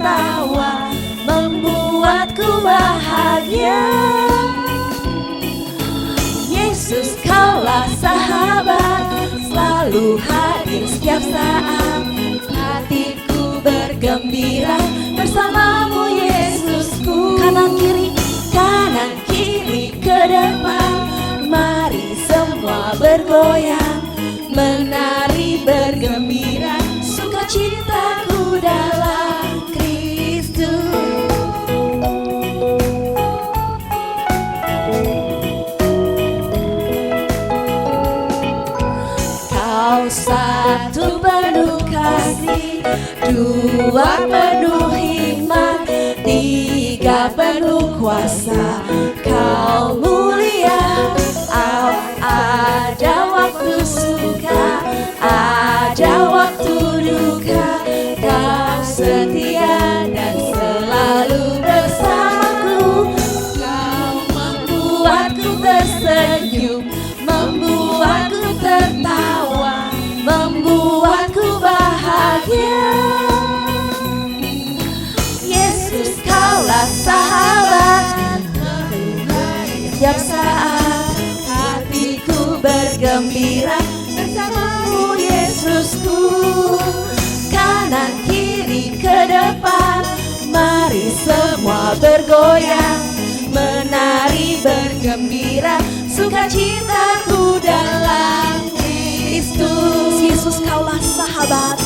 tertawa, membuatku bahagia. Yesus, Kaulah sahabat, selalu hadir setiap saat. Hatiku bergembira bersamamu, Yesusku. Kanan kiri ke depan, mari semua bergoyang, menari bergembira, sukacitaku dalam Kristus. Kau satu penuh kasih, dua penuh hikmat, tiga penuh kuasa. Kau mulia, ada waktu suka, ada waktu duka. Kau setia dan selalu bersamaku. Kau membuatku tersenyum, membuatku tertawa, membuatku bahagia. Yesus, Kaulah sahabat, setiap saat hatiku bergembira bersamamu, Yesusku. Kanan kiri ke depan, mari semua bergoyang, menari bergembira, sukacitaku dalam Kristus. Yesus, Kaulah sahabat,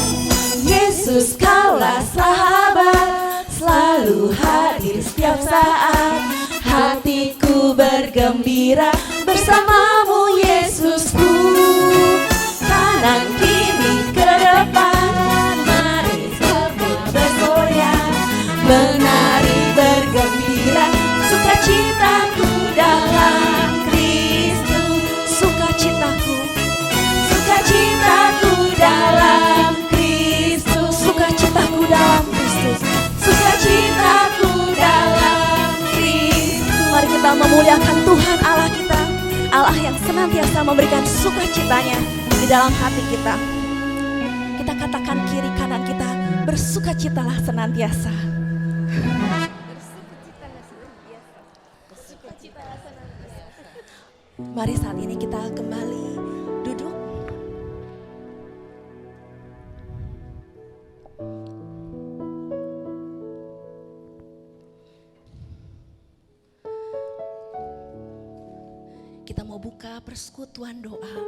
Yesus, Kaulah sahabat, selalu hadir setiap saat. Hatiku bergembira bersamamu, Yesusku. Kanan kiri ke depan, mari semua bergoyang, menari bergembira, sukacitaku dalam Kristus. Sukacitaku dalam Kristus, sukacitaku dalam Kristus, sukacitaku dalam Kristus. Mari kita memuliakan Tuhan Allah kita, Allah yang senantiasa memberikan sukacitanya di dalam hati kita. Kita katakan kiri kanan kita, bersukacitalah senantiasa. Mari saat ini kita kembali duduk. Kita mau buka persekutuan doa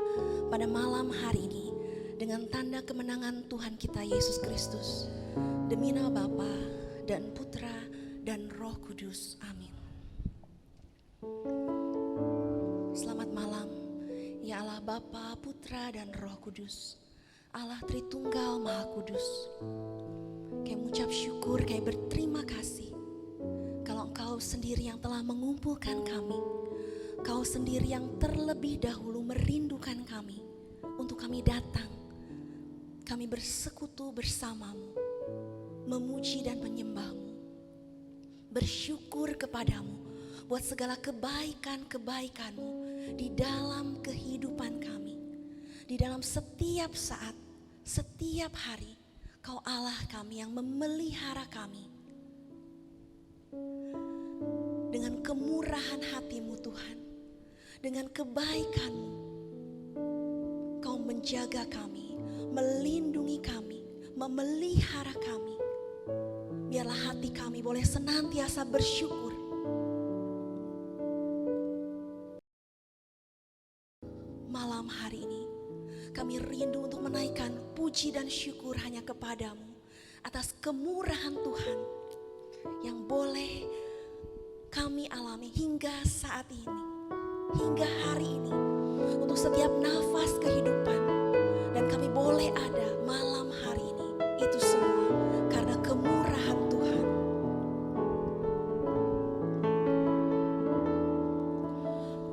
pada malam hari ini dengan tanda kemenangan Tuhan kita Yesus Kristus. Demi nama Bapa dan Putra dan Roh Kudus. Amin. Selamat malam, ya Allah Bapa, Putra dan Roh Kudus, Allah Tritunggal Maha Kudus. Kami mengucap syukur, kami berterima kasih kalau Engkau sendiri yang telah mengumpulkan kami. Kau sendiri yang terlebih dahulu merindukan kami untuk kami datang. Kami bersekutu bersamamu, memuji dan menyembahmu, bersyukur kepadamu buat segala kebaikan-kebaikanmu di dalam kehidupan kami. Di dalam setiap saat, setiap hari, Kau Allah kami yang memelihara kami. Dengan kemurahan hati-Mu Tuhan, dengan kebaikan-Mu, Kau menjaga kami, melindungi kami, memelihara kami. Biarlah hati kami boleh senantiasa bersyukur. Malam hari ini kami rindu untuk menaikkan puji dan syukur hanya kepadamu atas kemurahan Tuhan yang boleh kami alami hingga saat ini, hingga hari ini, untuk setiap nafas kehidupan. Dan kami boleh ada malam hari ini, itu semua karena kemurahan Tuhan.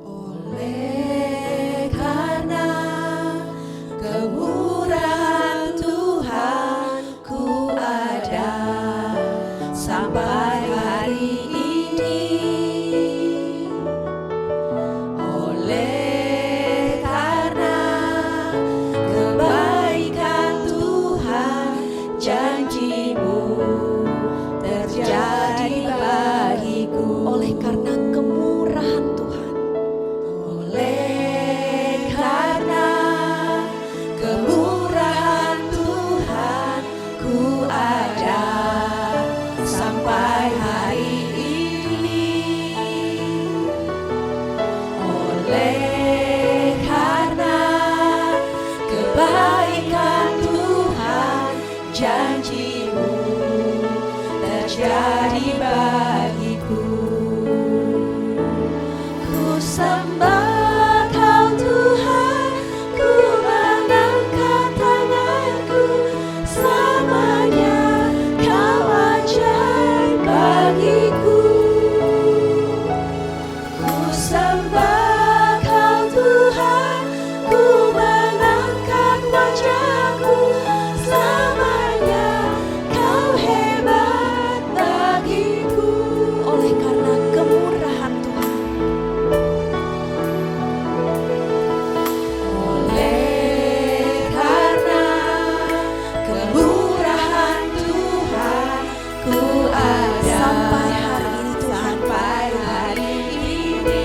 Oleh karena kemurahan Tuhan, ku ada sampai hari ini. Oleh karena kebaikan karena kemurahan Tuhan. Oleh karena kemurahan Tuhan, ku ada sampai hari ini. Oleh karena kebaikan Tuhan, janji-Mu terjadi bagiku. Ku sembah Kau Tuhan, ku mengangkat tanganku, selamanya Kau ajaib bagiku. Ku sembah Kau Tuhan, ku mengangkat wajahku, selamanya Kau hebat bagiku. Oleh karena kemurahan Tuhan, oleh karena kemurahan Tuhan, ku ada sampai hari ini Tuhan. Sampai hari ini.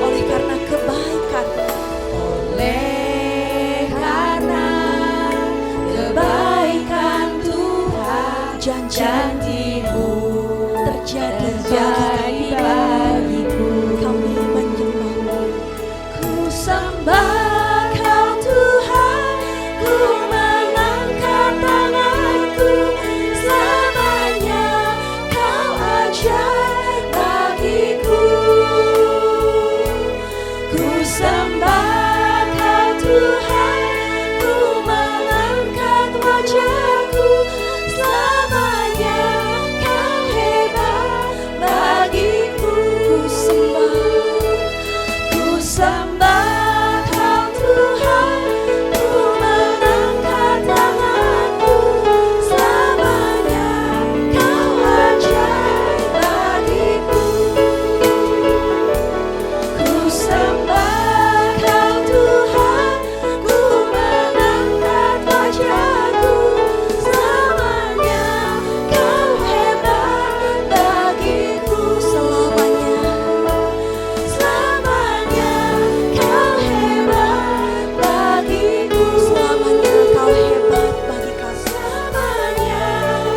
Oleh karena kebaikan, oleh karena kebaikan Tuhan, janji-Mu terjadi bagiku. Kami menyembah-Mu. Ku sembah Kau Tuhan, ku mengangkat tanganku, selamanya Kau ajaib bagiku. Ku sembah Kau Tuhan, ku mengangkat wajahku, selamanya Kau hebat bagiku. Ku sembah Kau Tuhan, ku mengangkat tanganku, selamanya Kau ajaib bagiku. Ku sembah Kau Tuhan, ku mengangkat wajahku, selamanya Kau hebat bagiku. Selamanya, selamanya Kau hebat bagiku. Selamanya Kau hebat bagi kami. Selamanya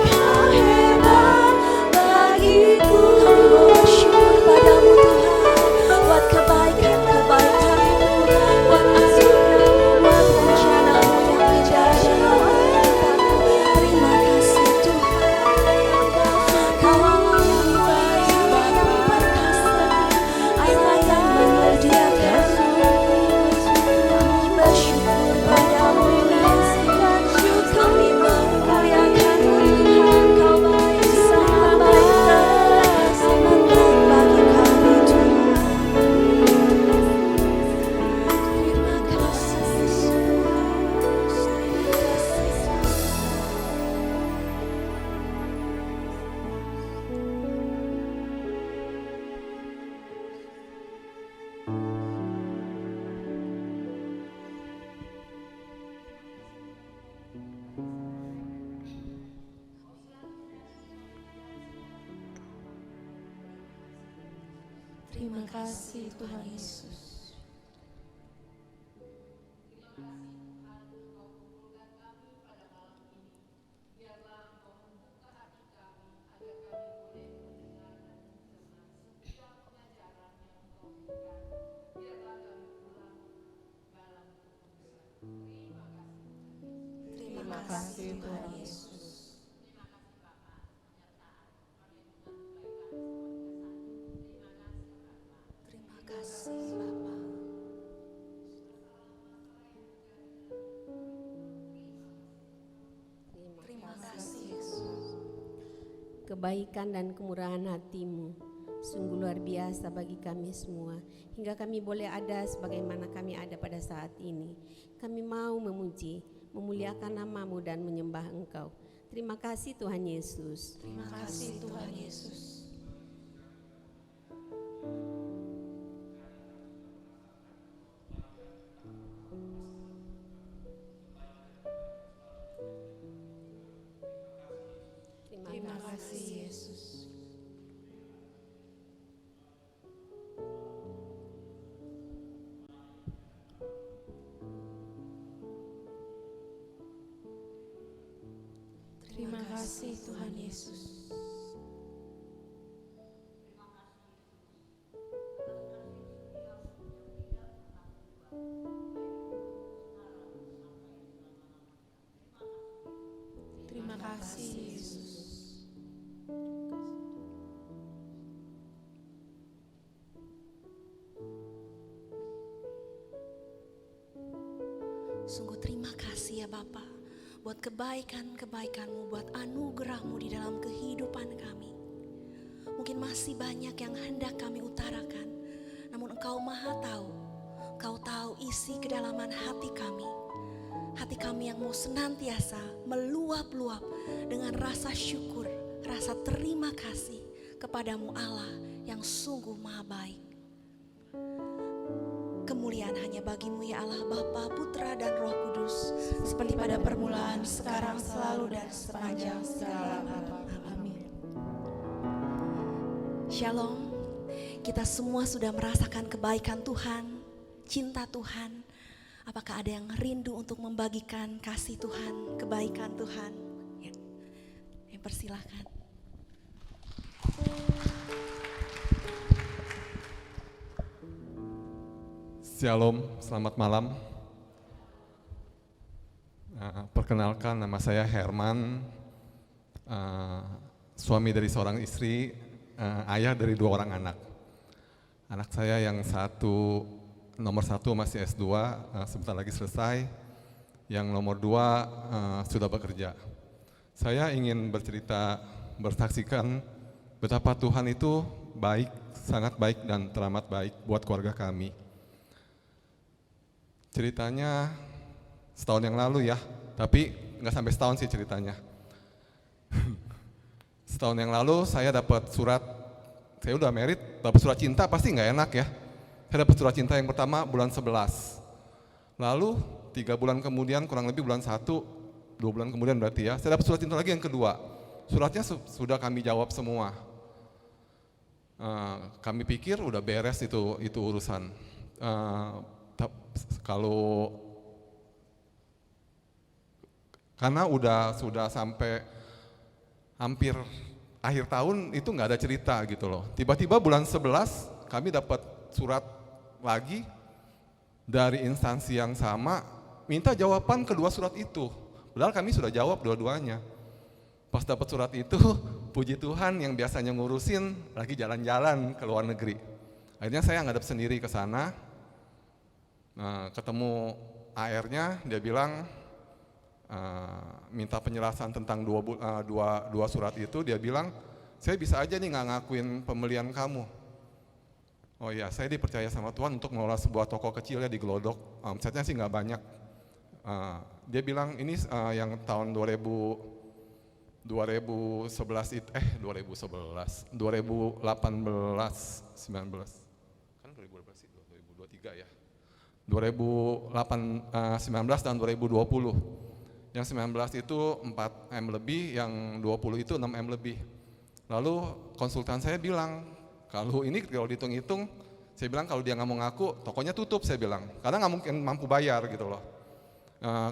Kau hebat bagiku. Kami bersyukur padamu Tuhan, buat kebaikan-kebaikan-Mu, buat anugerah-Mu, buat rencana-Mu yang indah dalam kehidupan. Terima kasih Tuhan. Kau Allah yang baik, yang perkasa, Allah yang menyediakan. Kami bersyukur padamu Yesus. Kami memuliakan Tuhan. Kau baik, sangat baik, sangat baik bagi kami Tuhan. Terima kasih Yesus. Terima kasih. Terima kasih Tuhan Yesus. Terima kasih Tuhan Yesus. Terima kasih Bapa. Terima kasih Yesus. Kebaikan dan kemurahan hati-Mu sungguh luar biasa bagi kami semua, hingga kami boleh ada sebagaimana kami ada pada saat ini. Kami mau memuji, memuliakan nama-Mu dan menyembah Engkau. Terima kasih Tuhan Yesus. Terima kasih Tuhan Yesus. Terima kasih Yesus. kasih Tuhan Yesus. Terima kasih Yesus. Sungguh terima kasih ya Bapa, buat kebaikan-kebaikan-Mu, buat anugerah-Mu di dalam kehidupan kami. Mungkin masih banyak yang hendak kami utarakan, namun Engkau Maha tahu. Engkau tahu isi kedalaman hati kami. Hati kami yang mau senantiasa meluap-luap dengan rasa syukur, rasa terima kasih kepadamu Allah yang sungguh Maha baik. Kemuliaan hanya bagimu ya Allah, Bapa, Putra dan Roh Kudus, seperti pada permulaan, sekarang, selalu, dan sepanjang segala abad. Amin. Shalom. Kita semua sudah merasakan kebaikan Tuhan, cinta Tuhan. Apakah ada yang rindu untuk membagikan kasih Tuhan, kebaikan Tuhan? Ya, persilahkan. Shalom, selamat malam. Perkenalkan, nama saya Herman, suami dari seorang istri, ayah dari 2 orang anak. Anak saya yang nomor satu masih S2, sebentar lagi selesai. Yang nomor 2 sudah bekerja. Saya ingin bersaksikan betapa Tuhan itu baik, sangat baik dan teramat baik buat keluarga kami. Ceritanya setahun yang lalu ya, tapi nggak sampai setahun sih ceritanya. Setahun yang lalu saya dapat surat, saya udah married, dapat surat cinta pasti nggak enak ya. Saya dapat surat cinta yang pertama bulan 11. Lalu 3 bulan kemudian, kurang lebih bulan 1, 2 bulan kemudian berarti ya, saya dapat surat cinta lagi yang kedua. Suratnya sudah kami jawab semua. Kami pikir udah beres itu urusan. Kalau karena sudah sampai hampir akhir tahun itu nggak ada cerita gitu loh. Tiba-tiba bulan 11 kami dapat surat lagi dari instansi yang sama minta jawaban kedua surat itu. Padahal kami sudah jawab dua-duanya. Pas dapat surat itu, puji Tuhan yang biasanya ngurusin lagi jalan-jalan ke luar negeri. Akhirnya saya ngadep sendiri ke sana. Ketemu AR-nya, dia bilang minta penjelasan tentang dua surat itu. Dia bilang, saya bisa aja nih nggak ngakuin pembelian kamu. Oh iya, saya dipercaya sama Tuhan untuk mengelola sebuah toko kecil ya di Glodok. Omsetnya sih nggak banyak. Dia bilang ini yang tahun 2018 itu 2018, 19 kan 2018 sih 2023 ya. 2019 dan 2020. Yang 19 itu 4M lebih, yang 20 itu 6M lebih. Lalu konsultan saya bilang, kalau dihitung-hitung, saya bilang kalau dia nggak mau ngaku, tokonya tutup saya bilang. Karena nggak mungkin mampu bayar gitu loh.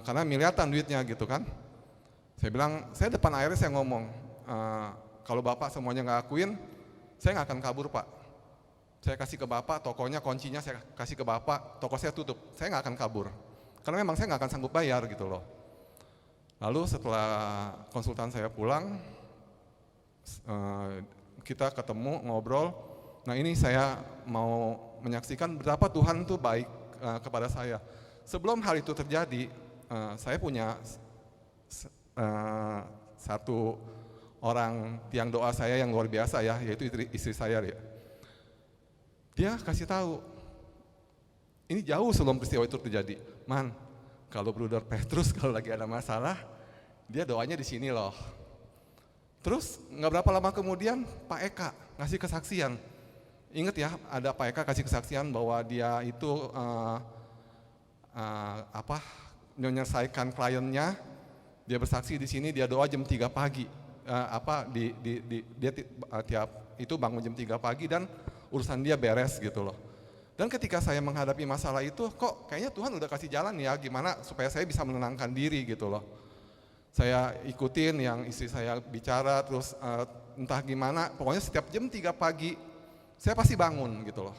Karena miliaran duitnya gitu kan. Saya bilang, saya depan airnya saya ngomong, kalau Bapak semuanya nggak akuin, saya nggak akan kabur Pak. Saya kasih ke Bapak, tokonya kuncinya saya kasih ke Bapak, toko saya tutup, saya nggak akan kabur. Karena memang saya nggak akan sanggup bayar gitu loh. Lalu setelah konsultan saya pulang, kita ketemu, ngobrol. Nah ini saya mau menyaksikan betapa Tuhan tuh baik kepada saya. Sebelum hal itu terjadi, saya punya satu orang tiang doa saya yang luar biasa ya, yaitu istri saya ya. Dia kasih tahu, ini jauh sebelum peristiwa itu terjadi. Man, kalau Bruder Petrus kalau lagi ada masalah, dia doanya di sini loh. Terus nggak berapa lama kemudian Pak Eka ngasih kesaksian. Ingat ya, ada Pak Eka kasih kesaksian bahwa dia itu menyelesaikan kliennya. Dia bersaksi di sini, dia doa jam 3 pagi. Dia tiap itu bangun jam 3 pagi dan urusan dia beres gitu loh. Dan ketika saya menghadapi masalah itu, kok kayaknya Tuhan udah kasih jalan ya, gimana supaya saya bisa menenangkan diri gitu loh. Saya ikutin yang istri saya bicara, terus entah gimana, pokoknya setiap jam 3 pagi saya pasti bangun gitu loh,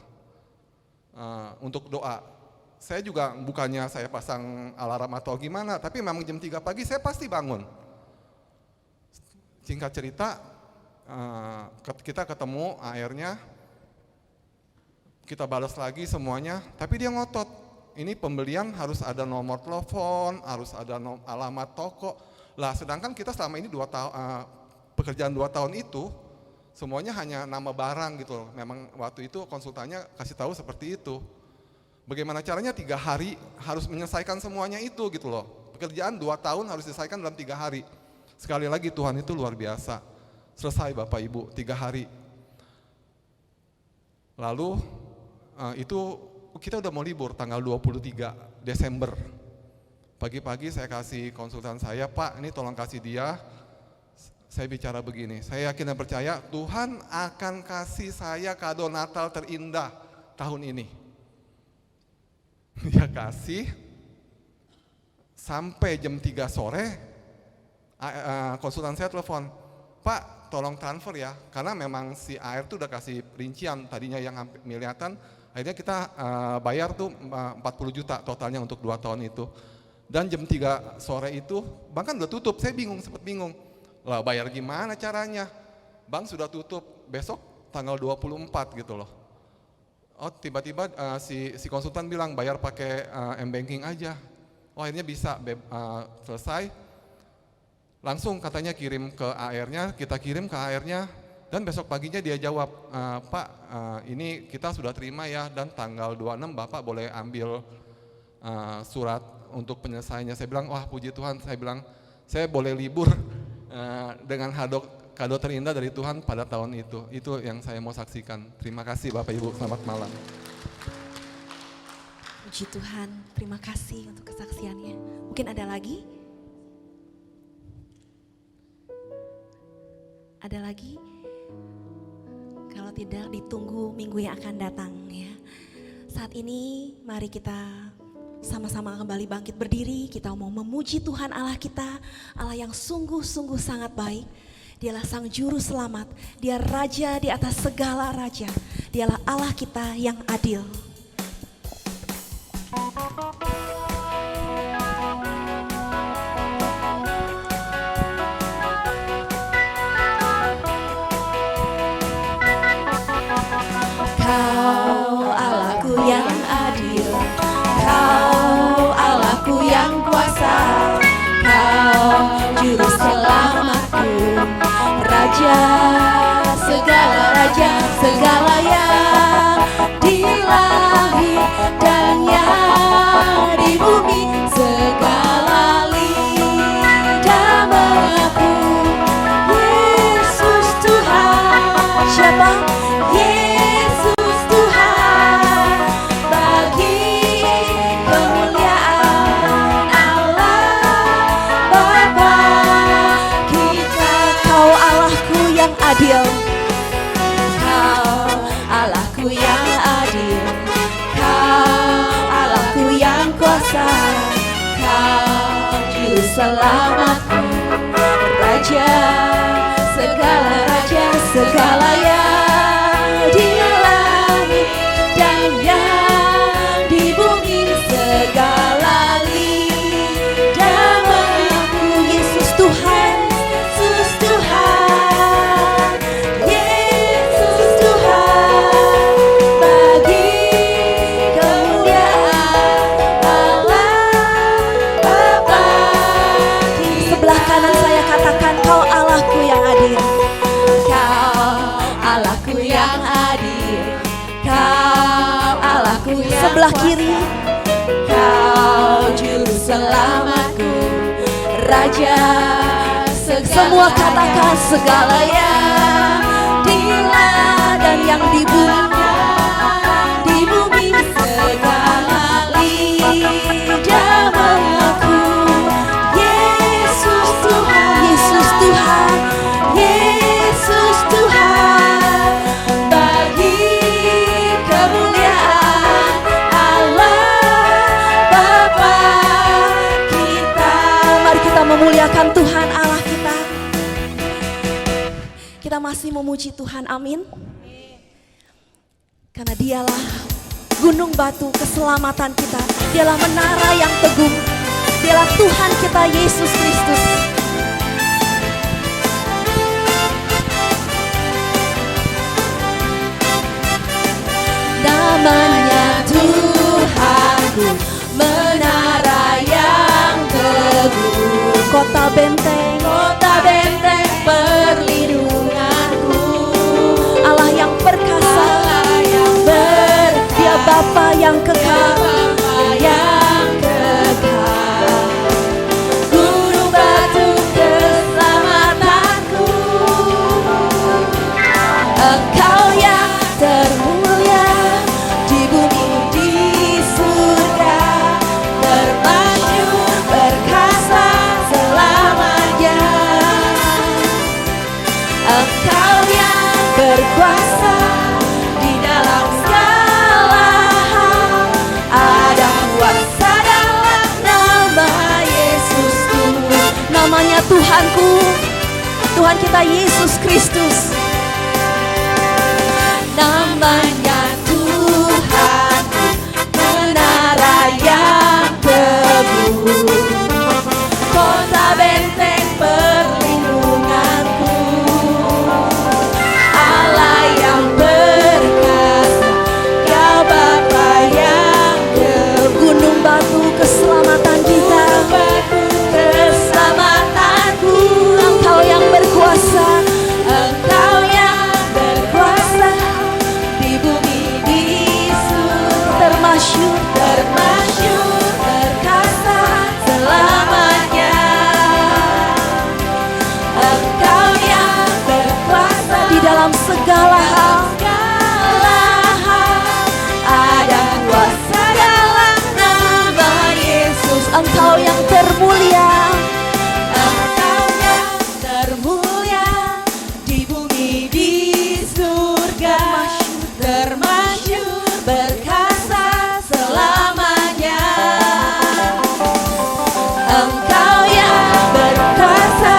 untuk doa. Saya juga bukannya saya pasang alarm atau gimana, tapi memang jam 3 pagi saya pasti bangun. Singkat cerita, kita ketemu akhirnya, kita balas lagi semuanya, tapi dia ngotot. Ini pembelian harus ada nomor telepon, harus ada alamat toko. Lah sedangkan kita selama ini pekerjaan 2 tahun itu, semuanya hanya nama barang gitu loh. Memang waktu itu konsultannya kasih tahu seperti itu. Bagaimana caranya 3 hari harus menyelesaikan semuanya itu gitu loh. Pekerjaan 2 tahun harus diselesaikan dalam 3 hari. Sekali lagi Tuhan itu luar biasa. Selesai Bapak Ibu 3 hari. Lalu itu kita udah mau libur tanggal 23 Desember. Pagi-pagi saya kasih konsultan saya, Pak ini tolong kasih dia. Saya bicara begini, saya yakin dan percaya Tuhan akan kasih saya kado Natal terindah tahun ini. Dia kasih, sampai jam 3 sore, konsultan saya telepon, Pak tolong transfer ya, karena memang si AR tuh udah kasih rincian, tadinya yang hampir miliaran, akhirnya kita bayar tuh 40 juta totalnya untuk 2 tahun itu. Dan jam 3 sore itu, bank kan udah tutup, saya bingung, sempat bingung. Lah bayar gimana caranya? Bank sudah tutup, besok tanggal 24 gitu loh. Oh tiba-tiba si konsultan bilang bayar pakai m-banking aja. Oh akhirnya bisa selesai. Langsung katanya kirim ke AR-nya, kita kirim ke AR-nya. Dan besok paginya dia jawab, Pak ini kita sudah terima ya, dan tanggal 26 Bapak boleh ambil surat untuk penyelesaiannya. Saya bilang, wah puji Tuhan, saya bilang saya boleh libur dengan kado terindah dari Tuhan pada tahun itu. Itu yang saya mau saksikan. Terima kasih Bapak Ibu, selamat malam. Puji Tuhan, terima kasih untuk kesaksiannya. Mungkin ada lagi? Ada lagi? Kalau tidak, ditunggu minggu yang akan datang ya. Saat ini mari kita sama-sama kembali bangkit berdiri. Kita mau memuji Tuhan Allah kita, Allah yang sungguh-sungguh sangat baik. Dialah Sang Juru Selamat, Dia Raja di atas segala raja. Dialah Allah kita yang adil. Kau Allahku yang adil, Kau Allahku yang kuasa, Kau Juru Selamatku, Raja segala raja, segala yang di langit dan yang di bumi, segala lidah mengaku Yesus Tuhan. Siapa? Yesus Tuhan. Bagi kemuliaan Allah Bapa kita. Kau Allahku yang adil, Kau Allahku yang adil, Kau Allahku yang kuasa, Kau Juru Selamatku, Raja segala raja, segala yang di langit dan yang di bumi, segala lidah mengaku Yesus Tuhan, Yesus Tuhan, Yesus Tuhan. Bagi kemuliaan Allah Bapa kita. Sebelah kanan saya katakan, Kau Allahku yang adil, Kau Allahku yang adil, Kau Allahku yang sebelah kiri, Kau Juru Selamatku, Raja semua katakan segala yang di langit dan yang di bumi, segala lidah mengaku Yesus Tuhan, Yesus Tuhan, Yesus Tuhan. Bagi kemuliaan Allah Bapa kita. Mari kita memuliakan Tuhan. masih memuji Tuhan, amin. Karena dialah gunung batu keselamatan kita. Dialah menara yang teguh. Dialah Tuhan kita Yesus Kristus. Namanya Tuhanku, menara yang teguh. Kota benteng perlindunganku. Allah yang perkasa, Dia Bapa yang kekal, gunung batu keselamatanku. Engkau yang termulia di bumi di surga, termasyhur perkasa selamanya. Engkau yang berkuasa di dalam segala hal, ada kuasa dalam nama Yesusku. Namanya Tuhanku, Tuhan kita Yesus Kristus. Namanya Tuhanku, menara yang teguh, kota benteng perlindunganku. Allah yang perkasa, Ya Bapa yang gunung batu keselamatan kita, keselamatanku. Engkau yang berkuasa, Engkau yang berkuasa di bumi di surga, termasyhur perkasa selamanya. Engkau yang berkuasa di dalam segala hal, ada kuasa dalam nama Yesus. Engkau yang termulia, Engkau yang termulia di bumi di surga, termasyhur berkasa selamanya. Engkau yang berkuasa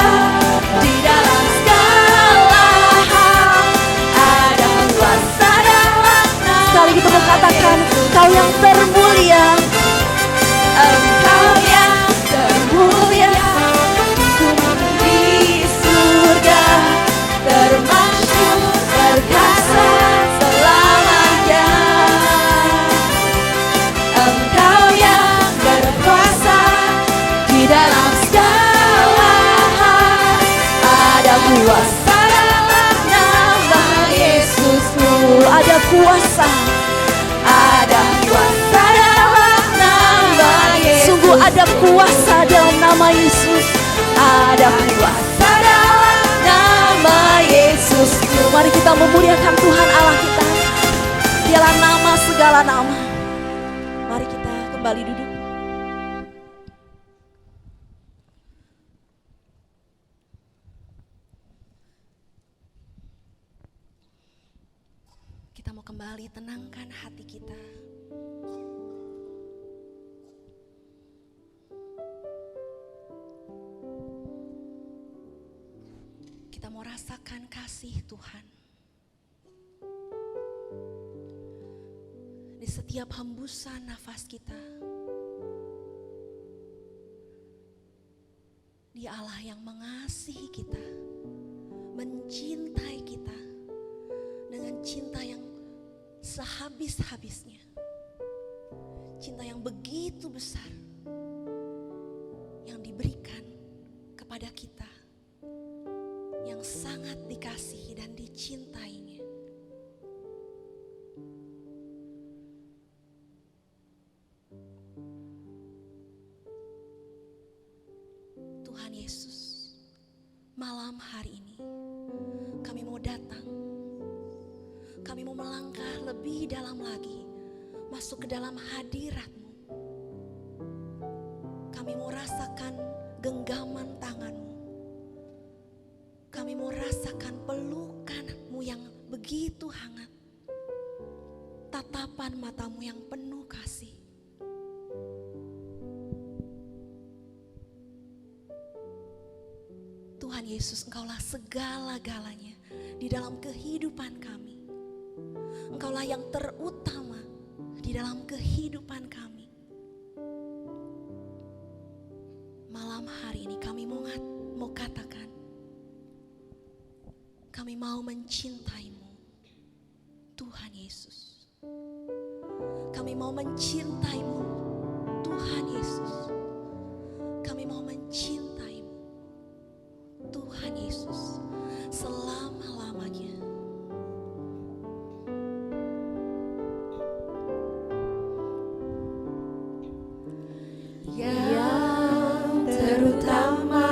di dalam segala hal, ada kuasa dalam nama. Sekali kita mengatakan, Engkau yang termulia, Engkau yang termulia di surga, termasyhur perkasa selamanya. Engkau yang berkuasa di dalam segala hal, ada kuasa dalam nama Yesusmu. Ada kuasa dalam nama Yesus. Sungguh ada kuasa dalam nama Yesus. Ada kuasa dalam nama Yesus. Mari kita memuliakan Tuhan Allah kita. Dialah nama segala nama. Mari kita kembali duduk. Kita mau kembali tenangkan hati kita. Kita mau rasakan kasih Tuhan. Di setiap hembusan nafas kita. Dia Allah yang mengasihi kita, mencintai kita dengan cinta yang sehabis-habisnya. Cinta yang begitu besar yang diberikan kepada kita, yang sangat dikasihi dan dicintainya. Tuhan Yesus, malam hari ini kami mau datang, kami mau melangkah lebih dalam lagi, masuk ke dalam hadirat-Mu. Kami mau rasakan genggaman tangan-Mu, kami mau rasakan pelukan-Mu yang begitu hangat, tatapan mata-Mu yang penuh kasih. Tuhan Yesus, Engkaulah segala-galanya di dalam kehidupan kami. Engkaulah yang terutama di dalam kehidupan kami. Malam hari ini kami mau katakan, kami mau mencintai-Mu, Tuhan Yesus. Kami mau mencintai-Mu, Tuhan Yesus. Kami mau mencintai-Mu, Tuhan Yesus, selama-lamanya. Yang terutama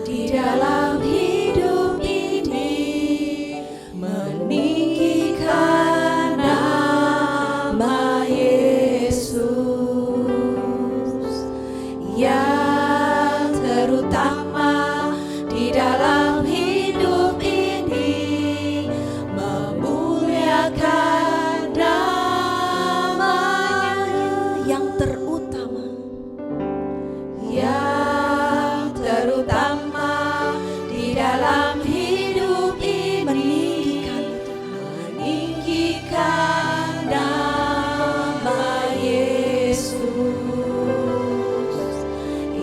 di dalam hidup ini, meninggikan nama Yesus. Yang terutama di dalam hidup ini, memuliakan namanya. Yang terutama, yang terutama di dalam hidup ini, meninggikan nama Yesus.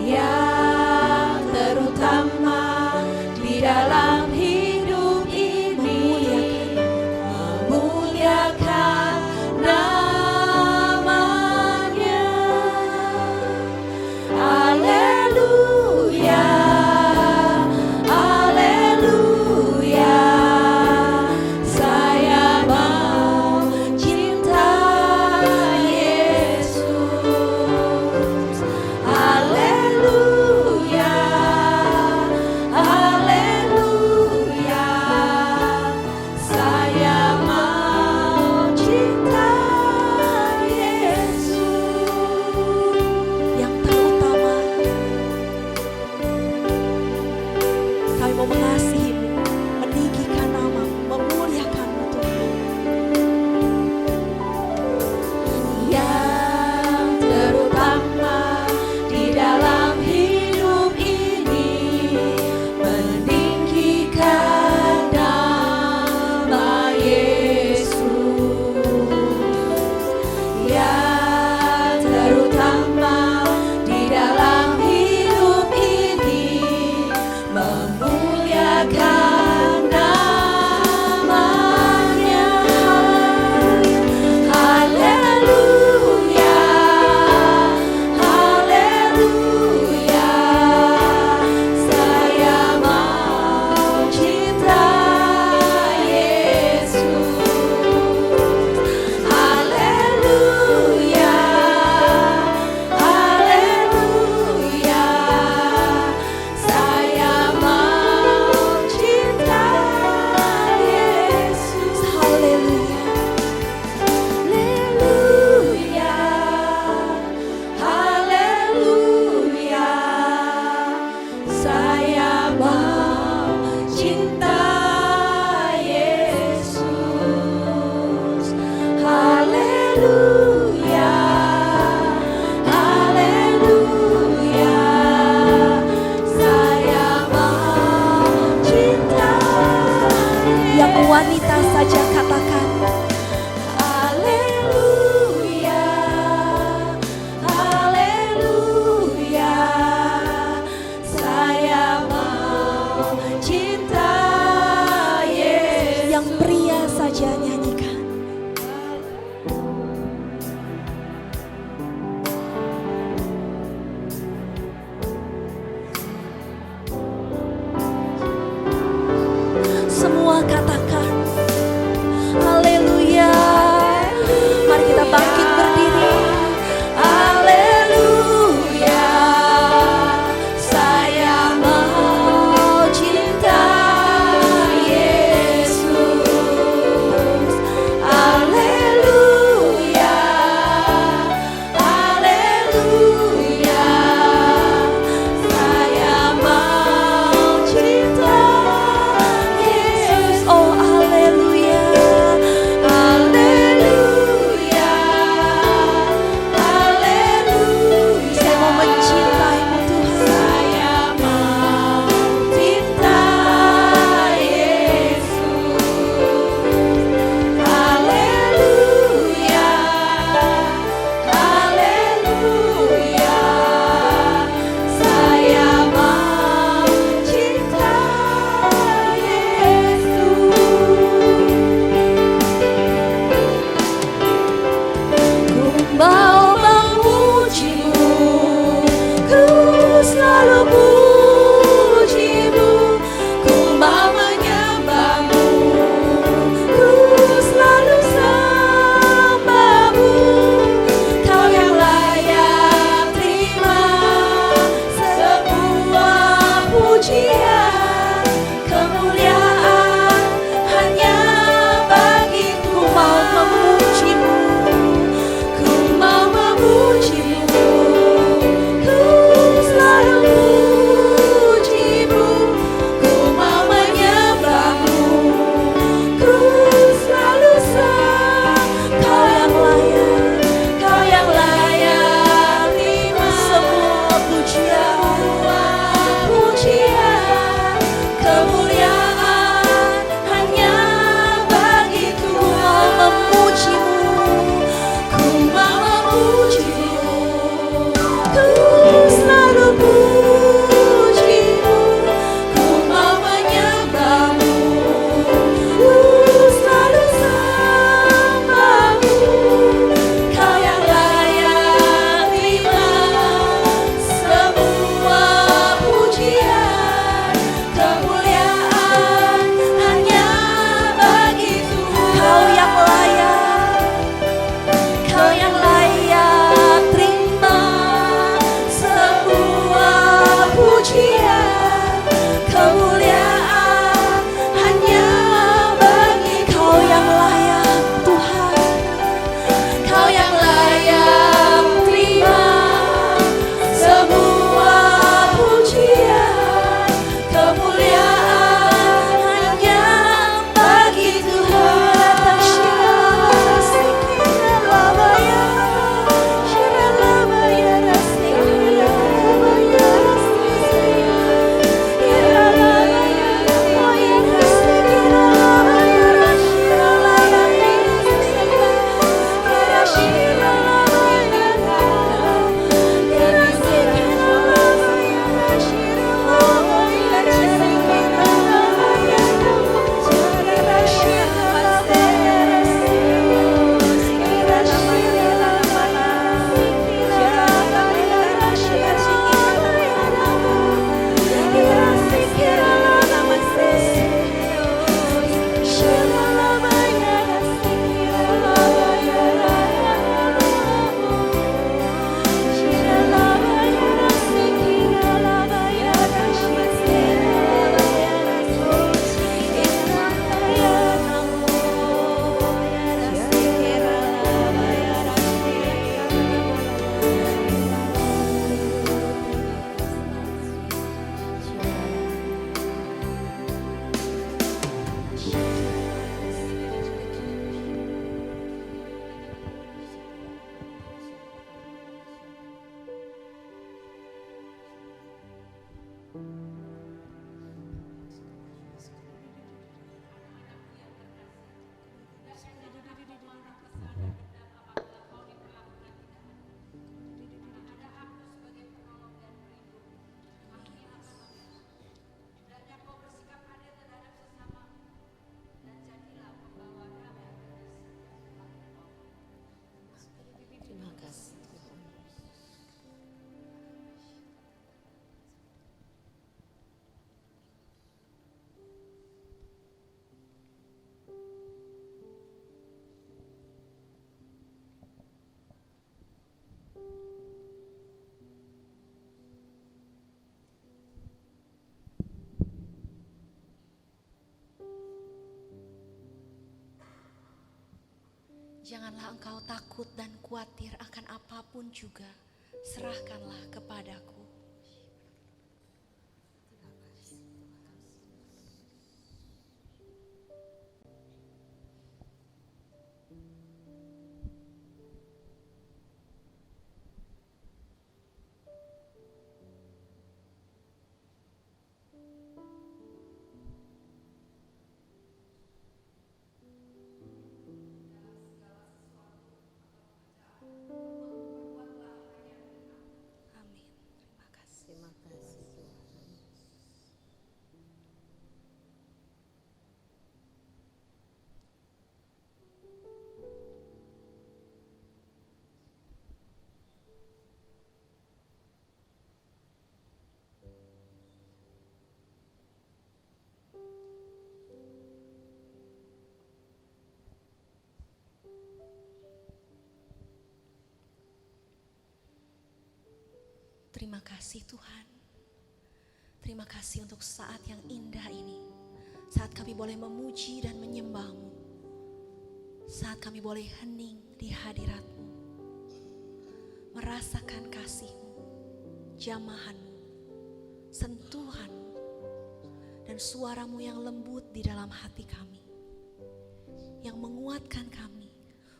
Yang terutama di dalam hidup ini, memuliakan namanya. Haleluya, haleluya, saya mau cinta Yesus. Haleluya, haleluya, saya mau cinta Yesus. yang terutama, kami mau mengasihi-Mu, meninggikan nama-Mu, memuliakan-Mu Tuhan. Yang terutama di dalam hidup ini, meninggikan nama Yesus. Yang terutama di dalam hidup ini, memuliakan namanya. Haleluya, haleluya, saya mau cinta Yesus. Haleluya, haleluya, saya mau cinta Yesus. Haleluya. Haleluya, haleluya, saya mau cinta Yesus. Haleluya, haleluya, saya mau cinta Yang Yesus. wanita saja katakan, Haleluya, haleluya, saya mau cinta Yesus. yang pria saja nyanyikan. Janganlah engkau takut dan khawatir akan apapun juga, serahkanlah kepadaku. Amin. Terima kasih. Terima kasih Tuhan. Terima kasih Tuhan. Terima kasih untuk saat yang indah ini. Saat kami boleh memuji dan menyembah-Mu. Saat kami boleh hening di hadirat-Mu. Merasakan kasih-Mu, jamahan-Mu, sentuhan-Mu, dan suara-Mu yang lembut di dalam hati kami. Yang menguatkan kami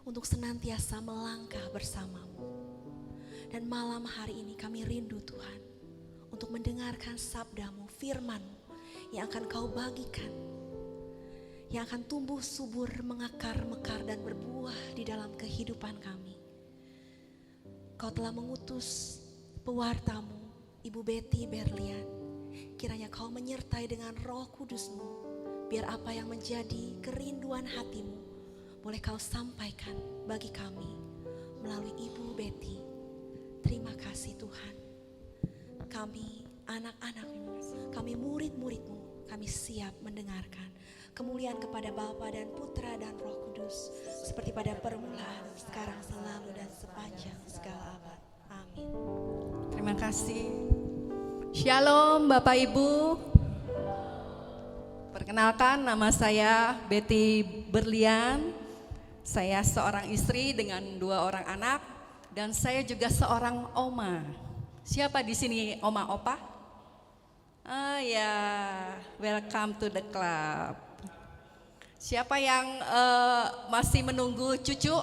untuk senantiasa melangkah bersama-Mu. Dan malam hari ini kami rindu Tuhan untuk mendengarkan sabda-Mu, firman-Mu yang akan Kau bagikan. Yang akan tumbuh subur, mengakar, mekar dan berbuah di dalam kehidupan kami. Kau telah mengutus pewarta-Mu, Ibu Betty Berlian. Kiranya Kau menyertai dengan Roh Kudus-Mu. Biar apa yang menjadi kerinduan hati-Mu boleh Kau sampaikan bagi kami melalui Ibu Betty. Terima kasih Tuhan. Kami anak-anak-Mu, kami murid-murid-Mu, kami siap mendengarkan. Kemuliaan kepada Bapa dan Putra dan Roh Kudus, seperti pada permulaan, sekarang, selalu, dan sepanjang segala abad. Amin. Terima kasih. Shalom Bapak Ibu. Perkenalkan, nama saya Betty Berlian. Saya seorang istri dengan 2 orang anak. Dan saya juga seorang oma. Siapa di sini oma opa? Ah ya, welcome to the club. Siapa yang masih menunggu cucu?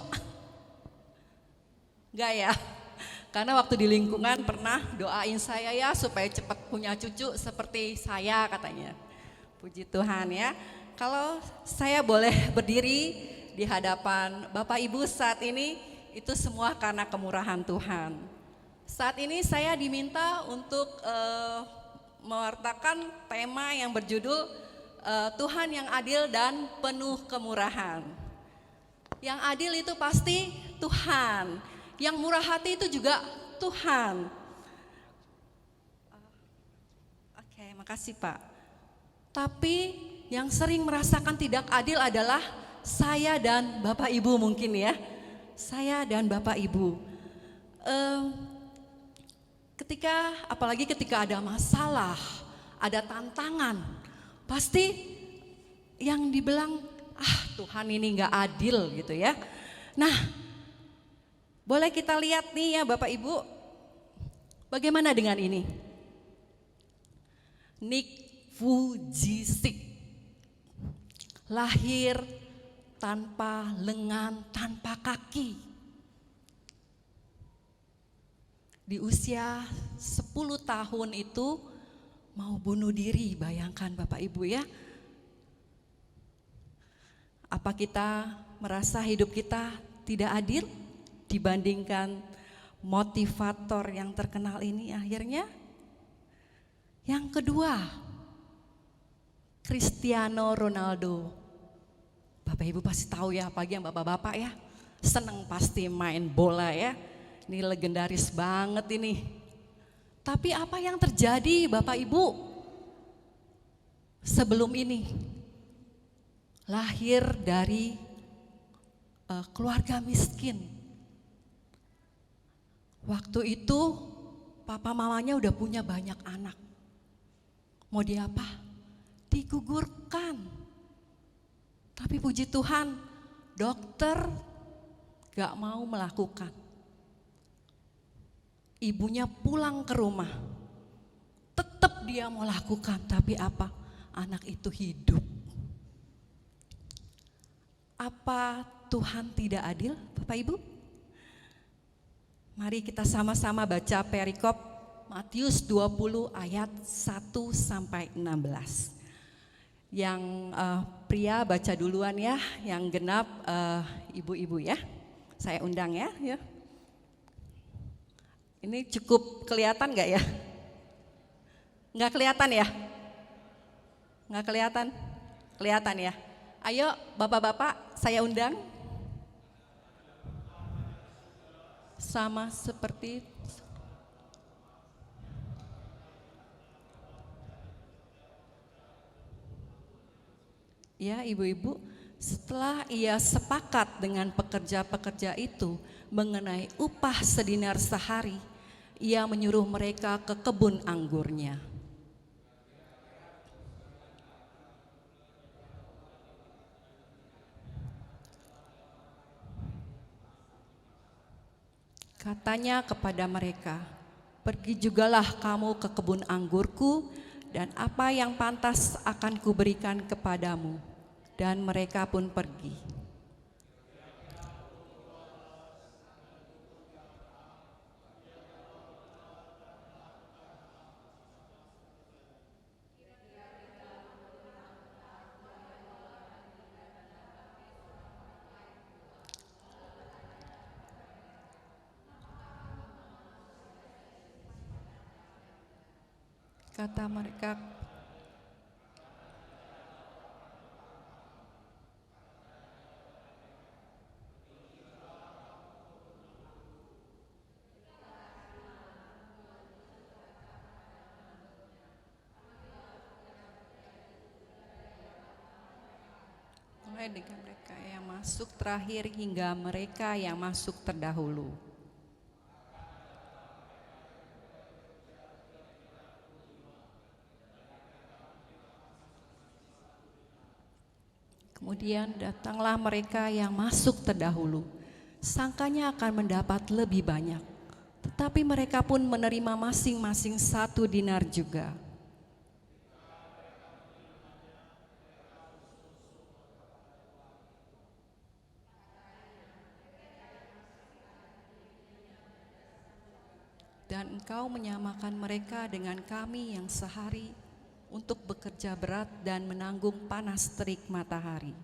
Enggak ya? Karena waktu di lingkungan pernah doain saya ya supaya cepat punya cucu seperti saya katanya. Puji Tuhan ya. Kalau saya boleh berdiri di hadapan Bapak Ibu saat ini, itu semua karena kemurahan Tuhan. Saat ini saya diminta untuk mewartakan tema yang berjudul Tuhan yang adil dan penuh kemurahan. Yang adil itu pasti Tuhan. Yang murah hati itu juga Tuhan. Oke, makasih Pak. Tapi yang sering merasakan tidak adil adalah saya dan Bapak Ibu mungkin ya. Saya dan Bapak Ibu, apalagi ketika ada masalah, ada tantangan, pasti yang dibilang, Tuhan ini gak adil gitu ya. Nah, boleh kita lihat nih ya Bapak Ibu, bagaimana dengan ini? Nick Vujicic, lahir tanpa lengan, tanpa kaki. Di usia 10 tahun itu mau bunuh diri, bayangkan Bapak Ibu ya. Apa kita merasa hidup kita tidak adil dibandingkan motivator yang terkenal ini akhirnya? Yang kedua, Cristiano Ronaldo. Bapak Ibu pasti tahu ya, apalagi yang bapak-bapak ya, seneng pasti main bola ya. Ini legendaris banget ini. Tapi apa yang terjadi Bapak Ibu? Sebelum ini lahir dari keluarga miskin. Waktu itu papa mamanya udah punya banyak anak. Mau diapa? Digugurkan. Tapi puji Tuhan, dokter gak mau melakukan. Ibunya pulang ke rumah, tetap dia mau lakukan, tapi apa? Anak itu hidup. Apa Tuhan tidak adil, Bapak Ibu? Mari kita sama-sama baca perikop Matius 20 ayat 1 sampai 16. Yang pria baca duluan ya, yang genap ibu-ibu ya. Saya undang ya. Ini cukup kelihatan gak ya? Nggak kelihatan ya? Nggak kelihatan? Kelihatan ya? Ayo bapak-bapak saya undang. Sama seperti ya ibu-ibu, setelah ia sepakat dengan pekerja-pekerja itu mengenai upah sedinar sehari, ia menyuruh mereka ke kebun anggurnya. Katanya kepada mereka, pergi jugalah kamu ke kebun anggurku, dan apa yang pantas akan kuberikan kepadamu. Dan mereka pun pergi. Kata mereka, mulai dengan mereka yang masuk terakhir hingga mereka yang masuk terdahulu. Kemudian datanglah mereka yang masuk terdahulu, sangkanya akan mendapat lebih banyak, tetapi mereka pun menerima masing-masing 1 dinar juga. Dan engkau menyamakan mereka dengan kami yang sehari untuk bekerja berat dan menanggung panas terik matahari.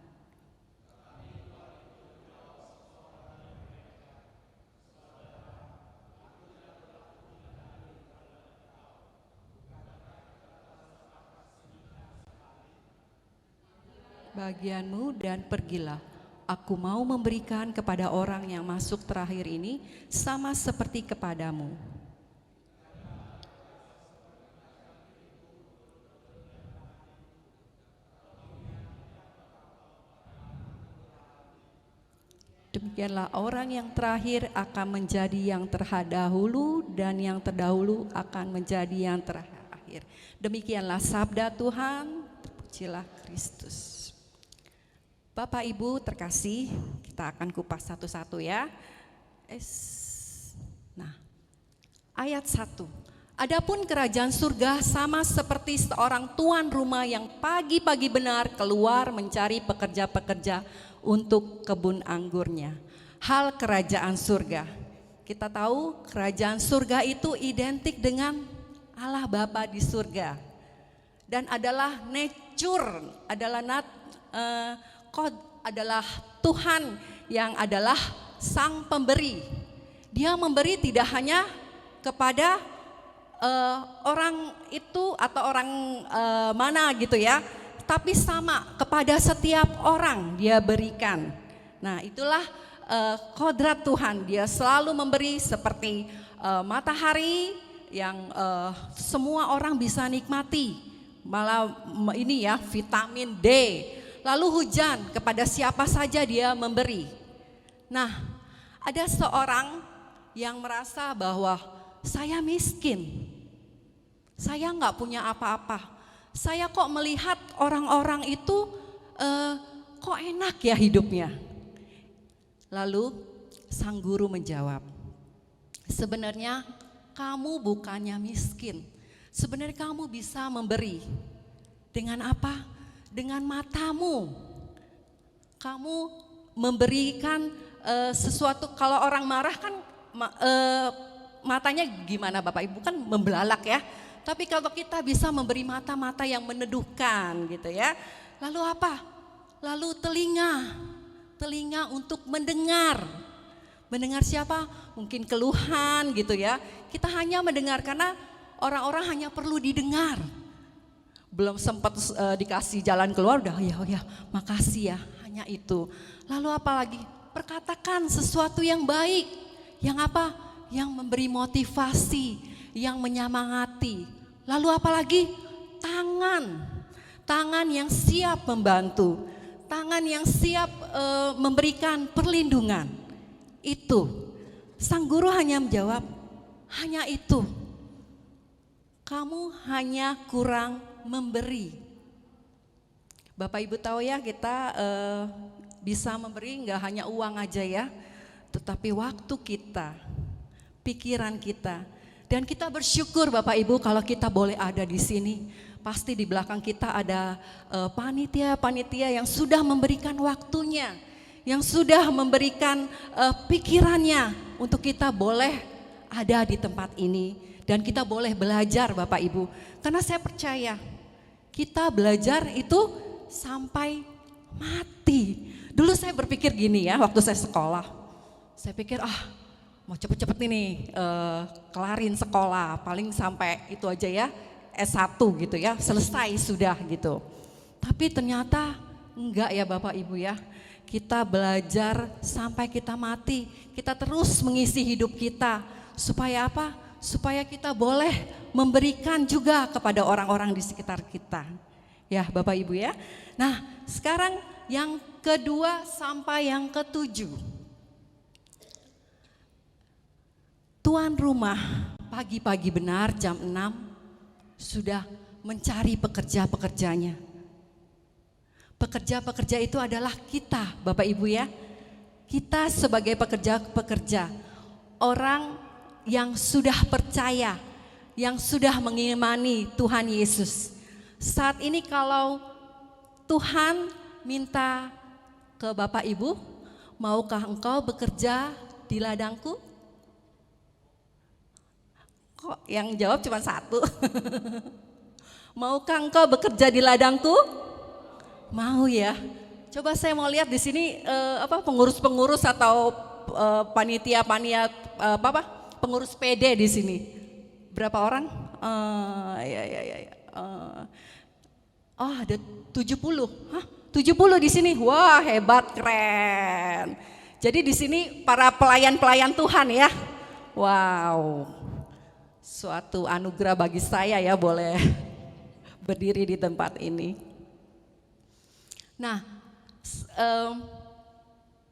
Bagianmu dan pergilah. Aku mau memberikan kepada orang yang masuk terakhir ini sama seperti kepadamu. Demikianlah orang yang terakhir akan menjadi yang terdahulu, dan yang terdahulu akan menjadi yang terakhir. Demikianlah sabda Tuhan. Terpujilah Kristus. Bapak Ibu terkasih, kita akan kupas satu-satu ya. Nah, ayat 1. Adapun kerajaan surga sama seperti seorang tuan rumah yang pagi-pagi benar keluar mencari pekerja-pekerja untuk kebun anggurnya. Hal kerajaan surga. Kita tahu kerajaan surga itu identik dengan Allah Bapa di surga. Dan adalah nature, adalah Tuhan yang adalah sang pemberi. Dia memberi tidak hanya kepada orang itu atau orang mana gitu ya, tapi sama kepada setiap orang dia berikan. Nah itulah kodrat Tuhan, dia selalu memberi seperti matahari yang semua orang bisa nikmati, malah ini ya vitamin D. Lalu hujan kepada siapa saja dia memberi. Nah ada seorang yang merasa bahwa saya miskin, saya nggak punya apa-apa. Saya kok melihat orang-orang itu kok enak ya hidupnya. Lalu sang guru menjawab, sebenarnya kamu bukannya miskin. Sebenarnya kamu bisa memberi. Dengan apa? Dengan matamu. Kamu memberikan sesuatu. Kalau orang marah kan matanya gimana Bapak Ibu, kan membelalak ya. Tapi kalau kita bisa memberi mata-mata yang meneduhkan gitu ya. Lalu apa? Lalu telinga untuk mendengar. Mendengar siapa? Mungkin keluhan gitu ya. Kita hanya mendengar karena orang-orang hanya perlu didengar. Belum sempat dikasih jalan keluar udah ya makasih ya, hanya itu. Lalu apa lagi? Perkatakan sesuatu yang baik. Yang apa? Yang memberi motivasi, yang menyemangati. Lalu apalagi? Tangan yang siap membantu, tangan yang siap memberikan perlindungan. Itu. Sang guru hanya menjawab, hanya itu. Kamu hanya kurang memberi. Bapak Ibu tahu ya, kita bisa memberi nggak hanya uang aja ya, tetapi waktu kita, pikiran kita, dan kita bersyukur Bapak Ibu kalau kita boleh ada di sini. Pasti di belakang kita ada panitia-panitia yang sudah memberikan waktunya, yang sudah memberikan pikirannya untuk kita boleh ada di tempat ini dan kita boleh belajar Bapak Ibu. Karena saya percaya kita belajar itu sampai mati. Dulu saya berpikir gini ya, waktu saya sekolah, saya pikir mau cepet-cepet nih kelarin sekolah, paling sampai itu aja ya, S1 gitu ya, selesai sudah gitu. Tapi ternyata enggak ya Bapak Ibu ya, kita belajar sampai kita mati, kita terus mengisi hidup kita. Supaya apa? Supaya kita boleh memberikan juga kepada orang-orang di sekitar kita. Ya Bapak Ibu ya. Nah sekarang yang kedua sampai yang ketujuh. Tuan rumah pagi-pagi benar jam 6 sudah mencari pekerja-pekerjanya. Pekerja-pekerja itu adalah kita Bapak Ibu ya. Kita sebagai pekerja-pekerja, orang yang sudah percaya, yang sudah mengimani Tuhan Yesus. Saat ini kalau Tuhan minta ke Bapak Ibu, maukah engkau bekerja di ladangku? Kok yang jawab cuma satu? Maukah engkau bekerja di ladangku? Mau ya. Coba saya mau lihat di sini pengurus-pengurus atau panitia-panitia pengurus PD di sini. Berapa orang? Ada 70. Hah? 70 di sini. Wah, hebat, keren. Jadi di sini para pelayan-pelayan Tuhan ya. Wow. Suatu anugerah bagi saya ya boleh berdiri di tempat ini. Nah,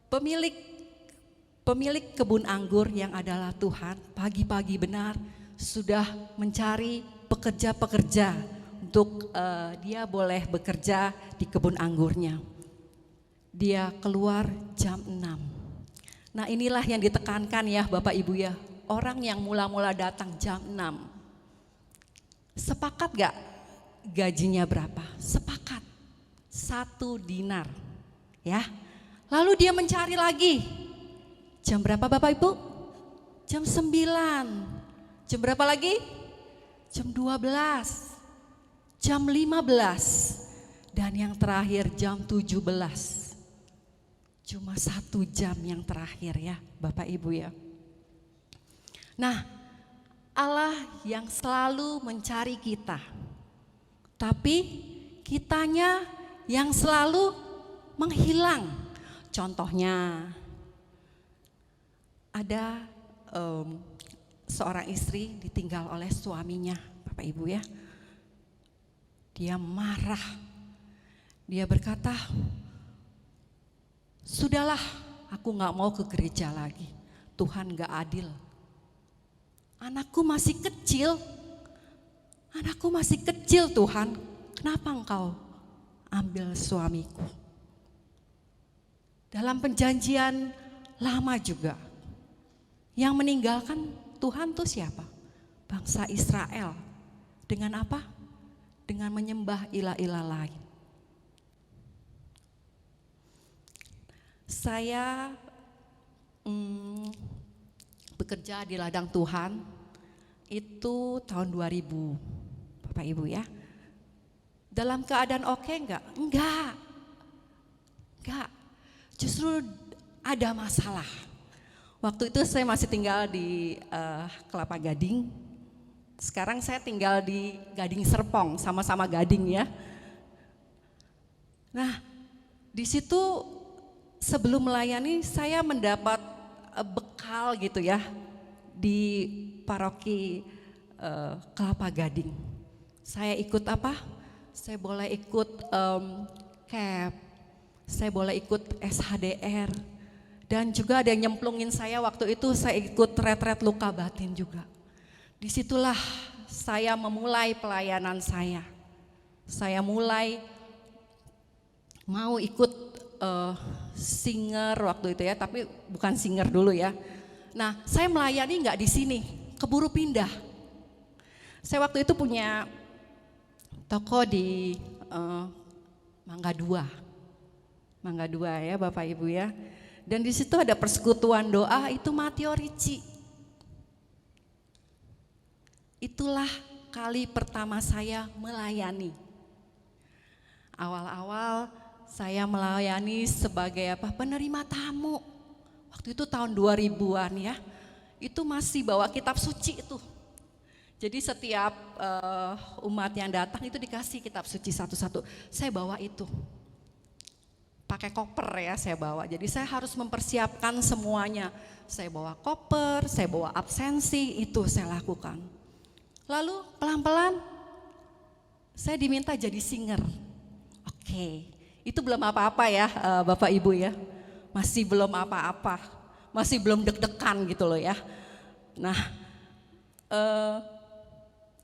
pemilik kebun anggur yang adalah Tuhan pagi-pagi benar sudah mencari pekerja-pekerja untuk dia boleh bekerja di kebun anggurnya. Dia keluar jam 6. Nah inilah yang ditekankan ya Bapak Ibu ya. Orang yang mula-mula datang jam 6. Sepakat gak gajinya berapa? Sepakat. 1 dinar. Ya. Lalu dia mencari lagi. Jam berapa Bapak Ibu? Jam 9. Jam berapa lagi? Jam 12. Jam 15. Dan yang terakhir jam 17. Cuma 1 jam yang terakhir ya Bapak Ibu ya. Nah, Allah yang selalu mencari kita, tapi kitanya yang selalu menghilang. Contohnya, ada seorang istri ditinggal oleh suaminya, Bapak Ibu ya. Dia marah, dia berkata, sudahlah, aku gak mau ke gereja lagi, Tuhan gak adil. Anakku masih kecil Tuhan, kenapa engkau ambil suamiku? Dalam perjanjian lama juga Yang meninggalkan Tuhan tuh siapa? Bangsa Israel. Dengan apa? Dengan menyembah ilah-ilah lain. Saya bekerja di ladang Tuhan itu tahun 2000, Bapak Ibu ya. Dalam keadaan oke enggak? Enggak. Justru ada masalah. Waktu itu saya masih tinggal di Kelapa Gading. Sekarang saya tinggal di Gading Serpong, sama-sama Gading ya. Nah, di situ sebelum melayani saya mendapat bekal gitu ya di paroki Kelapa Gading. Saya ikut apa? Saya boleh ikut CAP, saya boleh ikut SHDR, dan juga ada yang nyemplungin saya waktu itu saya ikut retret luka batin juga. Disitulah saya memulai pelayanan saya. Saya mulai mau ikut singer waktu itu ya, tapi bukan singer dulu ya. Nah, saya melayani nggak di sini, keburu pindah. Saya waktu itu punya toko di Mangga 2 ya Bapak Ibu ya. Dan di situ ada persekutuan doa, itu Mateo Ricci. Itulah kali pertama saya melayani. Awal-awal saya melayani sebagai apa? Penerima tamu. Waktu itu tahun 2000-an ya. Itu masih bawa kitab suci itu. Jadi setiap umat yang datang itu dikasih kitab suci satu-satu. Saya bawa itu. Pakai koper ya saya bawa. Jadi saya harus mempersiapkan semuanya. Saya bawa koper, saya bawa absensi, itu saya lakukan. Lalu pelan-pelan saya diminta jadi singer. Oke, itu belum apa-apa ya Bapak Ibu ya. Masih belum apa-apa, masih belum deg-degan gitu loh ya. Nah,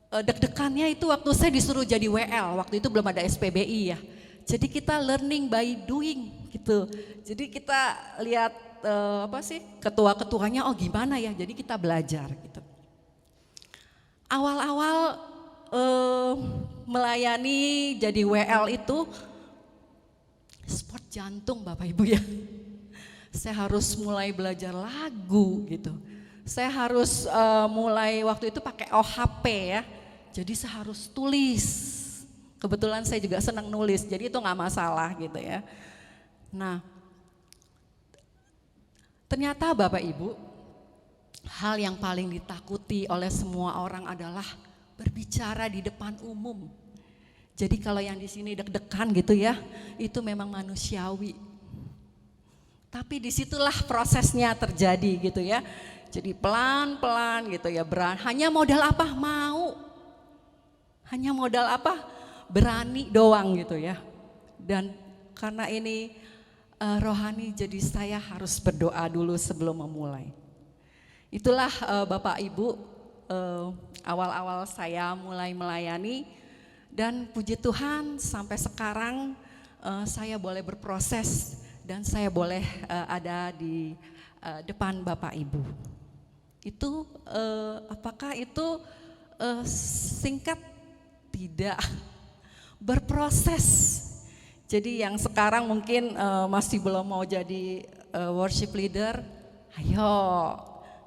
deg-degannya itu waktu saya disuruh jadi WL, waktu itu belum ada SPBI ya. Jadi kita learning by doing gitu. Jadi kita lihat ketua-ketuanya, oh gimana ya, jadi kita belajar gitu. Awal-awal melayani jadi WL itu sport jantung Bapak Ibu ya. Saya harus mulai belajar lagu gitu. Saya harus mulai waktu itu pakai OHP ya. Jadi saya harus tulis. Kebetulan saya juga senang nulis, jadi itu nggak masalah gitu ya. Nah, ternyata Bapak Ibu, hal yang paling ditakuti oleh semua orang adalah berbicara di depan umum. Jadi kalau yang di sini deg-degan gitu ya, itu memang manusiawi. Tapi disitulah prosesnya terjadi gitu ya. Jadi pelan-pelan gitu ya, hanya modal apa? Mau. Hanya modal apa? Berani doang gitu ya. Dan karena ini rohani, jadi saya harus berdoa dulu sebelum memulai. Itulah Bapak Ibu, awal-awal saya mulai melayani, dan puji Tuhan sampai sekarang saya boleh berproses dan saya boleh ada di depan Bapak Ibu. Itu apakah itu singkat? Tidak, berproses. Jadi yang sekarang mungkin masih belum mau jadi worship leader, ayo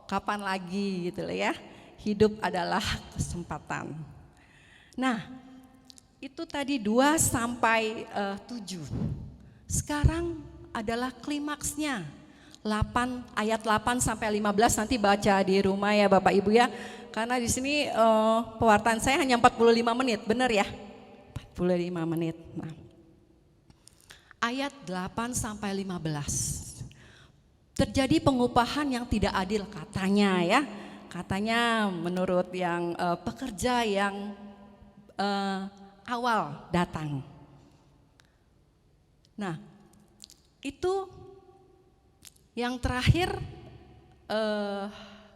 kapan lagi gitu loh ya. Hidup adalah kesempatan. Nah, itu tadi 2 sampai 7. Sekarang adalah klimaksnya. 8 sampai 15 nanti baca di rumah ya Bapak Ibu ya. Karena di sini pewartaan saya hanya 45 menit, benar ya? 45 menit. Nah, ayat 8 sampai 15. Terjadi pengupahan yang tidak adil katanya ya. Katanya menurut yang pekerja yang awal datang. Nah, itu yang terakhir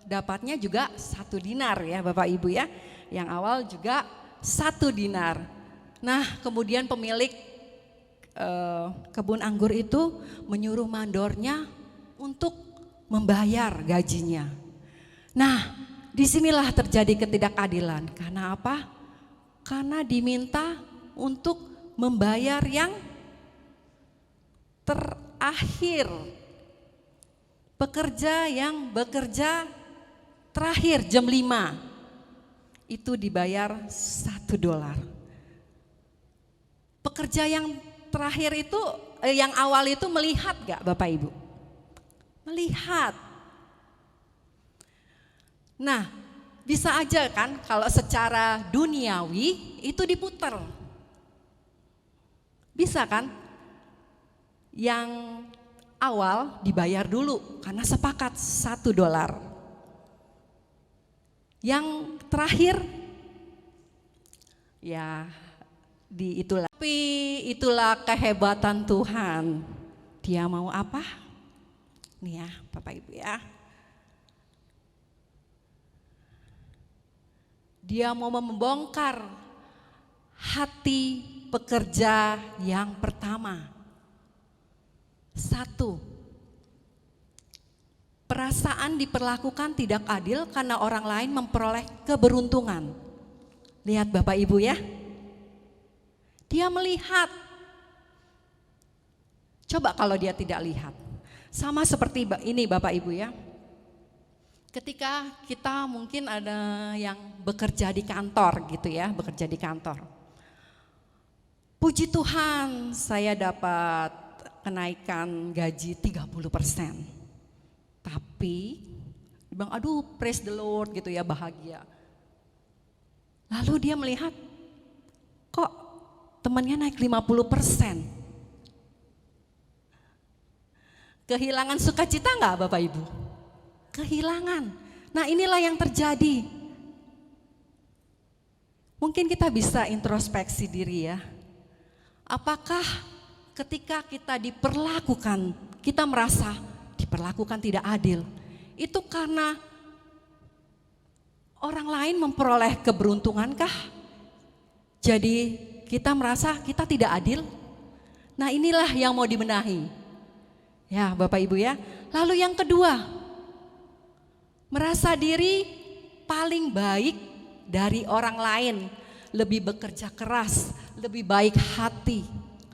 dapatnya juga 1 dinar ya Bapak Ibu ya. Yang awal juga 1 dinar. Nah, kemudian pemilik kebun anggur itu menyuruh mandornya untuk membayar gajinya. Nah, disinilah terjadi ketidakadilan. Karena apa? Karena diminta untuk membayar yang terakhir. Pekerja yang bekerja terakhir jam 5 itu dibayar $1. Pekerja yang terakhir itu, yang awal itu melihat gak Bapak Ibu? Melihat. Nah, bisa aja kan kalau secara duniawi itu diputer. Bisa kan? Yang awal dibayar dulu karena sepakat $1. Yang terakhir ya itulah. Tapi itulah kehebatan Tuhan. Dia mau apa? Nih ya Bapak Ibu ya. Dia mau membongkar hati pekerja yang pertama. 1, perasaan diperlakukan tidak adil karena orang lain memperoleh keberuntungan. Lihat Bapak Ibu ya. Dia melihat. Coba kalau dia tidak lihat. Sama seperti ini Bapak Ibu ya. Ketika kita mungkin ada yang bekerja di kantor gitu ya, bekerja di kantor. Puji Tuhan saya dapat kenaikan gaji 30%. Tapi Bang, aduh praise the Lord gitu ya, bahagia. Lalu dia melihat kok temannya naik 50%. Kehilangan sukacita enggak Bapak Ibu? Kehilangan. Nah, inilah yang terjadi. Mungkin kita bisa introspeksi diri ya. Apakah ketika kita diperlakukan, kita merasa diperlakukan tidak adil, itu karena orang lain memperoleh keberuntungankah? Jadi kita merasa kita tidak adil? Nah, inilah yang mau dibenahi. Ya Bapak Ibu ya. Lalu yang kedua, merasa diri paling baik dari orang lain, lebih bekerja keras, lebih baik hati.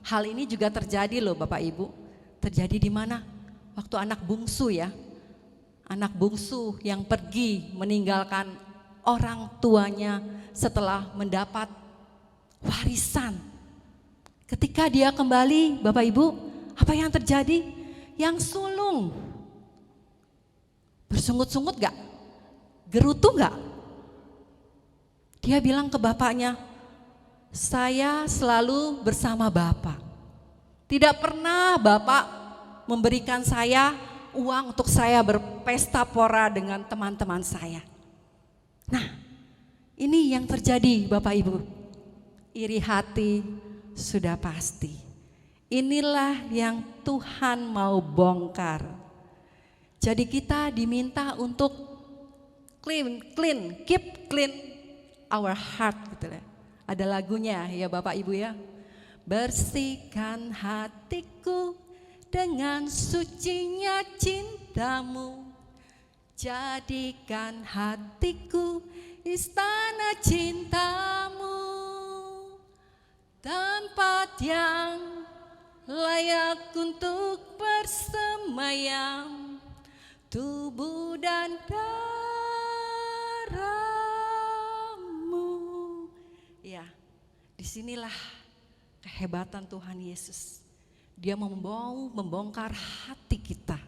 Hal ini juga terjadi loh Bapak Ibu. Terjadi di mana? Waktu anak bungsu ya. Anak bungsu yang pergi meninggalkan orang tuanya setelah mendapat warisan. Ketika dia kembali Bapak Ibu, apa yang terjadi? Yang sulung. Bersungut-sungut gak? Gerutu gak? Dia bilang ke bapaknya, saya selalu bersama Bapak. Tidak pernah Bapak memberikan saya uang untuk saya berpesta pora dengan teman-teman saya. Nah, ini yang terjadi Bapak Ibu. Iri hati sudah pasti. Inilah yang Tuhan mau bongkar. Jadi kita diminta untuk keep clean our heart gitu ya. Ada lagunya ya Bapak Ibu ya. Bersihkan hatiku dengan sucinya cintamu. Jadikan hatiku istana cintamu. Tempat yang layak untuk bersemayam. Tubuh dan darahmu. Ya, disinilah kehebatan Tuhan Yesus. Dia mau membongkar hati kita.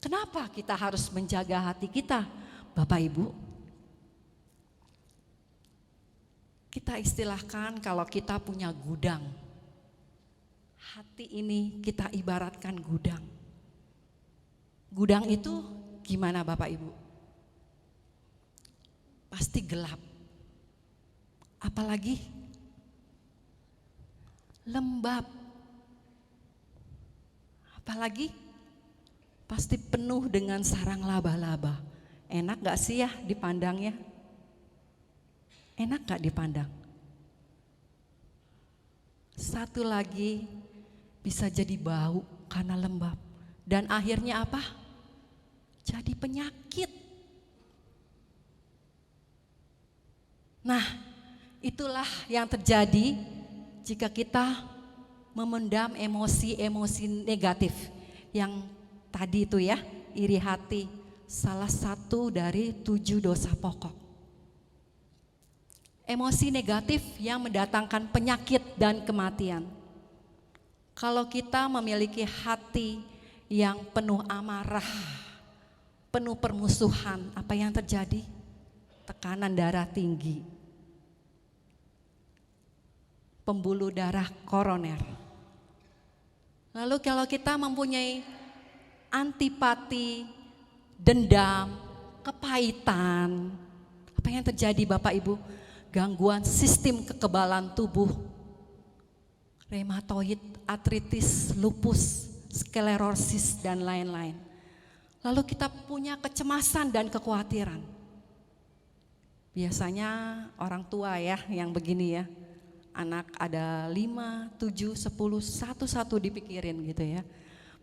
Kenapa kita harus menjaga hati kita, Bapak Ibu? Kita istilahkan kalau kita punya gudang. Hati ini kita ibaratkan gudang. Gudang itu gimana Bapak Ibu? Pasti gelap. Apalagi lembab. Apalagi pasti penuh dengan sarang laba-laba. Enak gak sih ya dipandangnya? Enak gak dipandang? Satu lagi bisa jadi bau karena lembab. Dan akhirnya apa? Jadi penyakit. Nah, itulah yang terjadi jika kita memendam emosi-emosi negatif yang tadi itu ya, iri hati, salah satu dari 7 dosa pokok. Emosi negatif yang mendatangkan penyakit dan kematian. Kalau kita memiliki hati yang penuh amarah, penuh permusuhan, apa yang terjadi? Tekanan darah tinggi, pembuluh darah koroner. Lalu kalau kita mempunyai antipati, dendam, kepahitan, apa yang terjadi Bapak Ibu? Gangguan sistem kekebalan tubuh, reumatoid, artritis, lupus, sklerosis, dan lain-lain. Lalu kita punya kecemasan dan kekhawatiran. Biasanya orang tua ya yang begini ya, anak ada 5, 7, 10, satu-satu dipikirin gitu ya.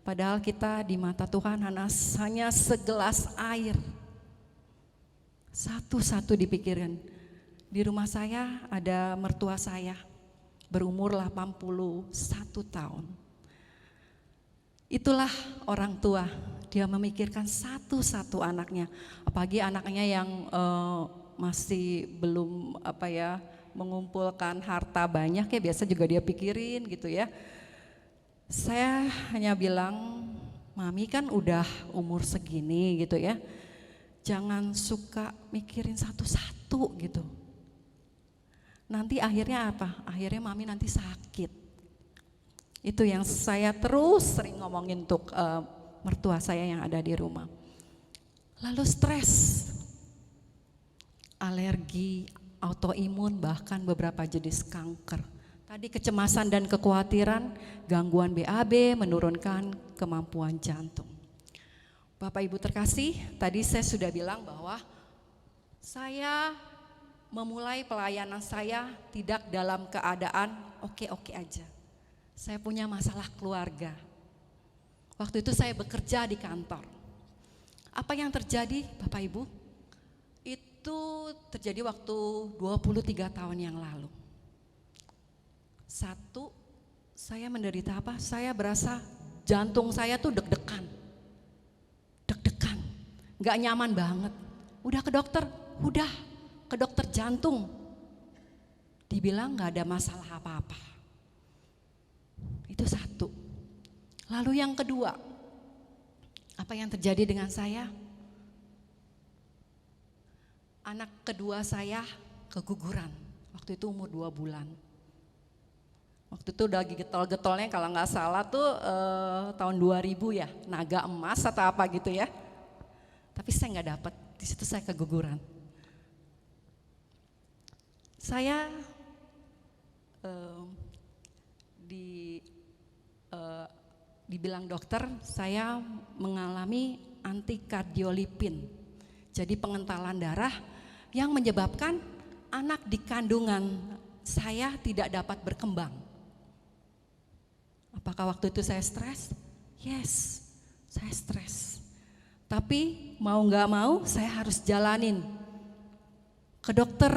Padahal kita di mata Tuhan hanya segelas air, satu-satu dipikirin. Di rumah saya ada mertua saya, berumur 81 tahun. Itulah orang tua, dia memikirkan satu-satu anaknya, apalagi anaknya yang masih belum mengumpulkan harta banyak ya, biasa juga dia pikirin gitu ya. Saya hanya bilang, mami kan udah umur segini gitu ya, jangan suka mikirin satu-satu gitu. Nanti akhirnya apa? Akhirnya mami nanti sakit. Itu yang saya terus sering ngomongin untuk mertua saya yang ada di rumah. Lalu stres, alergi, autoimun, bahkan beberapa jenis kanker. Tadi kecemasan dan kekhawatiran, gangguan BAB, menurunkan kemampuan jantung. Bapak Ibu terkasih, tadi saya sudah bilang bahwa saya memulai pelayanan saya tidak dalam keadaan oke-oke aja. Saya punya masalah keluarga. Waktu itu saya bekerja di kantor. Apa yang terjadi Bapak Ibu? Itu terjadi waktu 23 tahun yang lalu. Satu, saya menderita apa? Saya berasa jantung saya tuh deg-degan. Deg-degan, gak nyaman banget. Udah ke dokter? Udah, ke dokter jantung. Dibilang gak ada masalah apa-apa. Itu satu. Lalu yang kedua, apa yang terjadi dengan saya? Anak kedua saya keguguran, waktu itu umur 2 bulan. Waktu itu udah getol-getolnya kalau nggak salah tuh tahun 2000 ya, naga emas atau apa gitu ya. Tapi saya nggak dapat, di situ saya keguguran. Saya dibilang dokter saya mengalami antikardiolipin, jadi pengentalan darah yang menyebabkan anak di kandungan saya tidak dapat berkembang. Apakah waktu itu saya stres? Yes, saya stres. Tapi mau gak mau saya harus jalanin ke dokter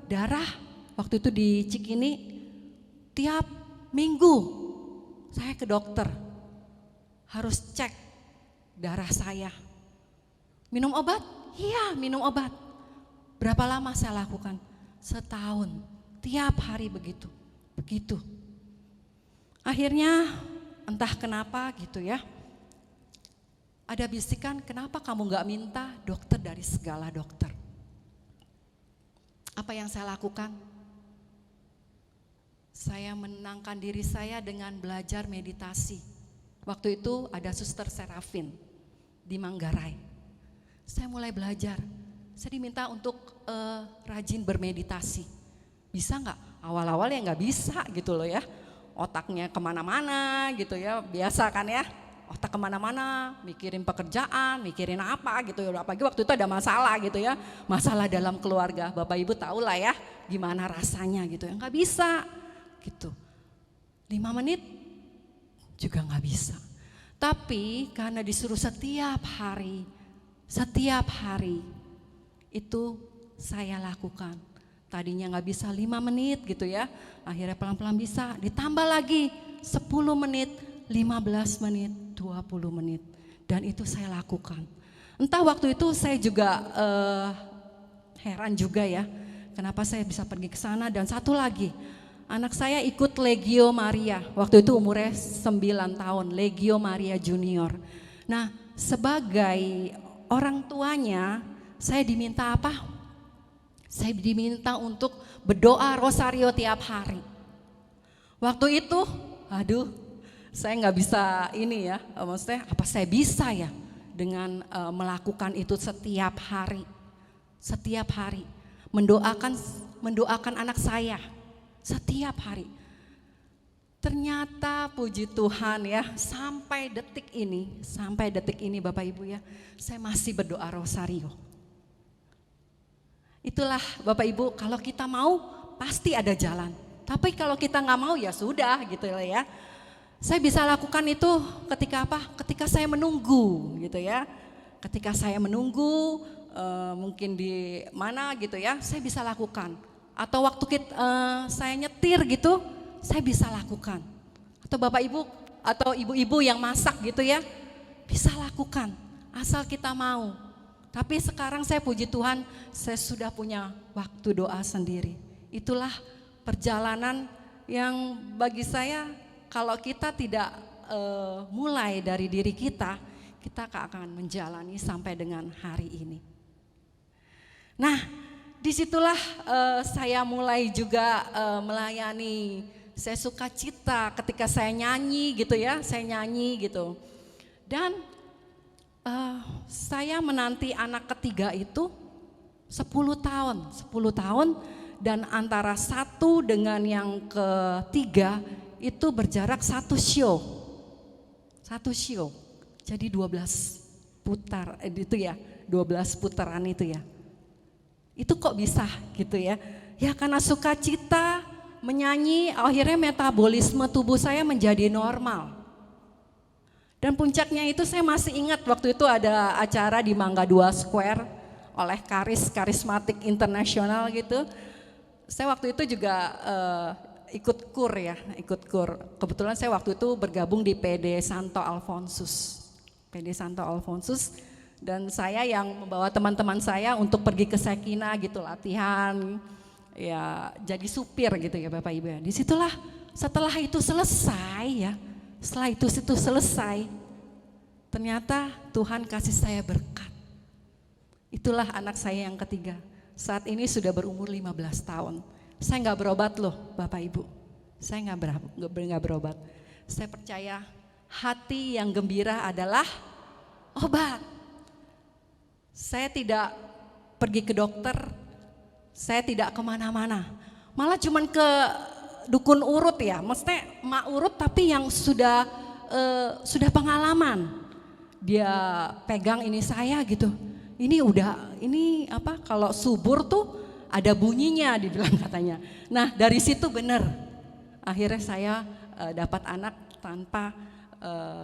darah. Waktu itu di Cikini, tiap minggu saya ke dokter, harus cek darah saya. Minum obat? Iya, minum obat. Berapa lama saya lakukan? Setahun, tiap hari begitu. Akhirnya entah kenapa gitu ya, ada bisikan, kenapa kamu gak minta dokter dari segala dokter? Apa yang saya lakukan? Saya menenangkan diri saya dengan belajar meditasi. Waktu itu ada Suster Serafin di Manggarai. Saya mulai belajar, saya diminta untuk rajin bermeditasi. Bisa gak? Awal-awal ya gak bisa gitu loh ya. Otaknya kemana-mana gitu ya, biasa kan ya, otak kemana-mana, mikirin pekerjaan, mikirin apa gitu ya, apalagi waktu itu ada masalah gitu ya, masalah dalam keluarga, Bapak Ibu tahu lah ya gimana rasanya gitu ya, nggak bisa gitu, 5 menit juga nggak bisa. Tapi karena disuruh setiap hari itu saya lakukan, Tadinya nggak bisa 5 menit gitu ya, akhirnya pelan-pelan bisa, ditambah lagi 10 menit, 15 menit, 20 menit. Dan itu saya lakukan. Entah waktu itu saya juga heran juga ya, kenapa saya bisa pergi ke sana. Dan satu lagi, anak saya ikut Legio Maria, waktu itu umurnya 9 tahun, Legio Maria Junior. Nah, sebagai orang tuanya, saya diminta apa? Saya diminta untuk berdoa rosario tiap hari. Waktu itu, aduh, saya nggak bisa ini ya, maksudnya apa saya bisa ya dengan melakukan itu setiap hari, mendoakan anak saya setiap hari. Ternyata puji Tuhan ya, sampai detik ini Bapak Ibu ya, saya masih berdoa rosario. Itulah Bapak Ibu, kalau kita mau pasti ada jalan. Tapi kalau kita nggak mau ya sudah gitu ya. Saya bisa lakukan itu ketika apa? Ketika saya menunggu gitu ya. Ketika saya menunggu mungkin di mana gitu ya, saya bisa lakukan. Atau waktu saya nyetir gitu, saya bisa lakukan. Atau Bapak Ibu atau ibu-ibu yang masak gitu ya, bisa lakukan asal kita mau. Tapi sekarang saya puji Tuhan, saya sudah punya waktu doa sendiri. Itulah perjalanan yang bagi saya, kalau kita tidak mulai dari diri kita akan menjalani sampai dengan hari ini. Nah, disitulah saya mulai juga melayani. Saya suka cita ketika saya nyanyi gitu ya, saya nyanyi gitu. Dan saya menanti anak ketiga itu 10 tahun dan antara satu dengan yang ketiga itu berjarak satu show, jadi 12 putar itu ya, 12 putaran itu ya. Itu kok bisa gitu ya, ya karena sukacita menyanyi akhirnya metabolisme tubuh saya menjadi normal. Dan puncaknya itu saya masih ingat waktu itu ada acara di Mangga 2 Square oleh Karismatik Internasional gitu. Saya waktu itu juga ikut kur. Kebetulan saya waktu itu bergabung di PD Santo Alfonsus. Dan saya yang membawa teman-teman saya untuk pergi ke Sekina gitu, latihan. Ya jadi supir gitu ya Bapak Ibu. Disitulah setelah itu selesai ya. Setelah itu selesai, ternyata Tuhan kasih saya berkat. Itulah anak saya yang ketiga. Saat ini sudah berumur 15 tahun. Saya nggak berobat loh Bapak Ibu. Saya nggak berobat. Saya percaya hati yang gembira adalah obat. Saya tidak pergi ke dokter, saya tidak kemana-mana. Malah cuman ke dukun urut ya, maksudnya mak urut tapi yang sudah pengalaman. Dia pegang ini saya gitu. Ini apa kalau subur tuh ada bunyinya dibilang katanya. Nah dari situ benar. Akhirnya saya dapat anak tanpa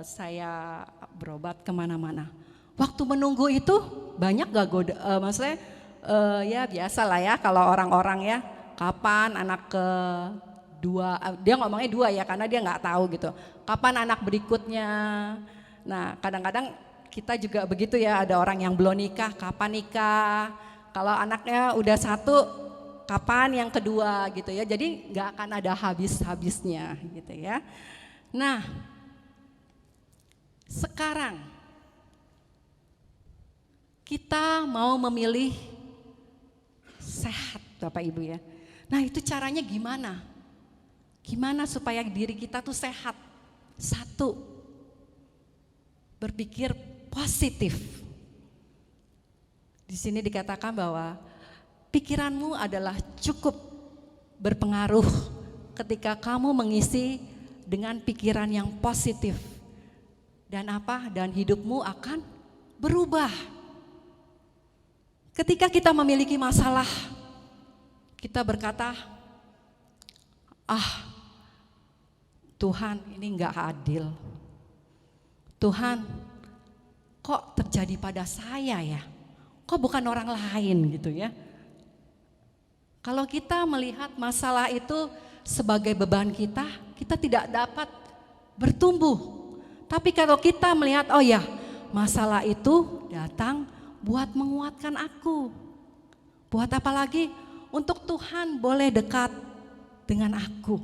saya berobat kemana-mana. Waktu menunggu itu banyak gak maksudnya ya biasa lah ya kalau orang-orang ya. Kapan anak kedua, dia ngomongnya 2 ya karena dia nggak tahu gitu. Kapan anak berikutnya? Nah kadang-kadang kita juga begitu ya, ada orang yang belum nikah, kapan nikah? Kalau anaknya udah 1, kapan yang kedua gitu ya. Jadi nggak akan ada habis-habisnya gitu ya. Nah sekarang kita mau memilih sehat Bapak Ibu ya. Nah itu caranya gimana? Gimana supaya diri kita tuh sehat? 1, berpikir positif. Di sini dikatakan bahwa pikiranmu adalah cukup berpengaruh ketika kamu mengisi dengan pikiran yang positif. Dan apa? Dan hidupmu akan berubah. Ketika kita memiliki masalah, kita berkata, Tuhan ini enggak adil. Tuhan kok terjadi pada saya ya? Kok bukan orang lain gitu ya? Kalau kita melihat masalah itu sebagai beban kita, kita tidak dapat bertumbuh. Tapi kalau kita melihat, oh ya, masalah itu datang buat menguatkan aku. Buat apa lagi? Untuk Tuhan boleh dekat dengan aku.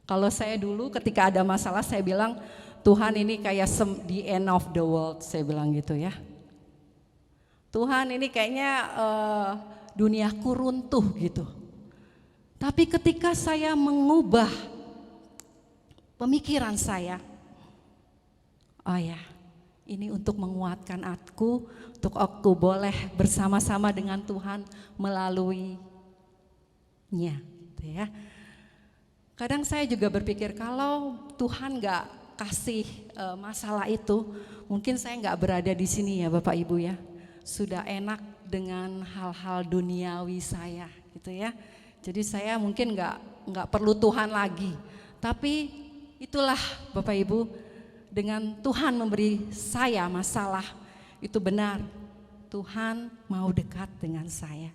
Kalau saya dulu ketika ada masalah, saya bilang, Tuhan ini kayak the end of the world, saya bilang gitu ya. Tuhan ini kayaknya duniaku runtuh gitu. Tapi ketika saya mengubah pemikiran saya, oh ya, ini untuk menguatkan aku, untuk aku boleh bersama-sama dengan Tuhan melaluinya, gitu ya. Kadang saya juga berpikir kalau Tuhan nggak kasih masalah itu, mungkin saya nggak berada di sini ya Bapak Ibu ya. Sudah enak dengan hal-hal duniawi saya, gitu ya. Jadi saya mungkin nggak perlu Tuhan lagi. Tapi itulah Bapak Ibu, dengan Tuhan memberi saya masalah, itu benar. Tuhan mau dekat dengan saya.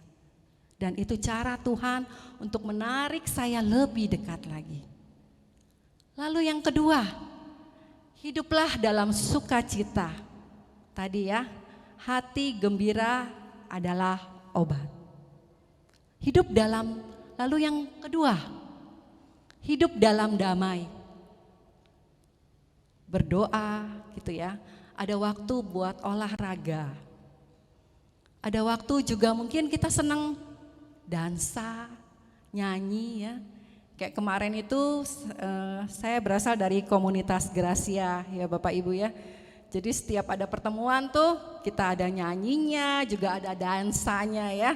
Dan itu cara Tuhan untuk menarik saya lebih dekat lagi. Lalu yang kedua, hiduplah dalam sukacita. Tadi ya, hati gembira adalah obat. Hidup dalam, lalu yang kedua, hidup dalam damai. Berdoa gitu ya, ada waktu buat olahraga. Ada waktu juga mungkin kita senang dansa, nyanyi ya. Kayak kemarin itu saya berasal dari komunitas Gracia ya Bapak Ibu ya. Jadi setiap ada pertemuan tuh kita ada nyanyinya, juga ada dansanya ya.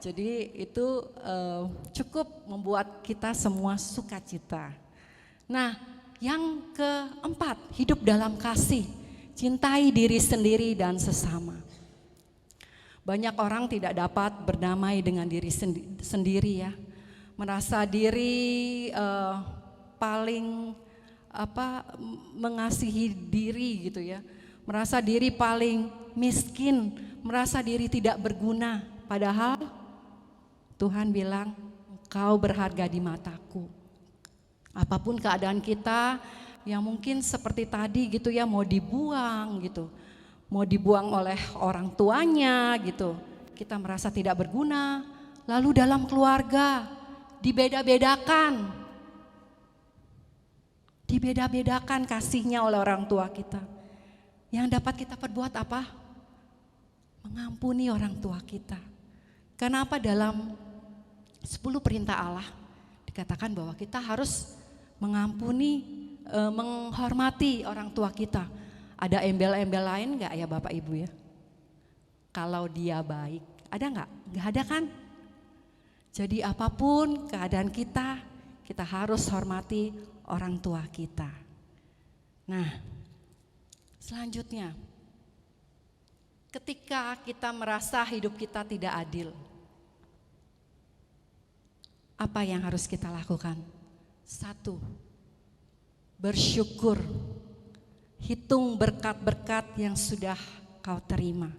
Jadi itu cukup membuat kita semua sukacita. Nah, yang keempat, hidup dalam kasih, cintai diri sendiri dan sesama. Banyak orang tidak dapat berdamai dengan diri sendiri ya, merasa diri paling mengasihi diri gitu ya, merasa diri paling miskin, merasa diri tidak berguna. Padahal Tuhan bilang, engkau berharga di mataku. Apapun keadaan kita yang mungkin seperti tadi gitu ya, mau dibuang gitu, mau dibuang oleh orang tuanya gitu, kita merasa tidak berguna. Lalu dalam keluarga dibeda-bedakan kasihnya oleh orang tua kita. Yang dapat kita perbuat apa? Mengampuni orang tua kita. Karena apa? Dalam 10 perintah Allah dikatakan bahwa kita harus mengampuni, menghormati orang tua kita. Ada embel-embel lain enggak ya Bapak Ibu ya? Kalau dia baik, ada enggak? Enggak ada kan? Jadi apapun keadaan kita harus hormati orang tua kita. Nah, selanjutnya, ketika kita merasa hidup kita tidak adil, apa yang harus kita lakukan? 1, bersyukur, hitung berkat-berkat yang sudah kau terima.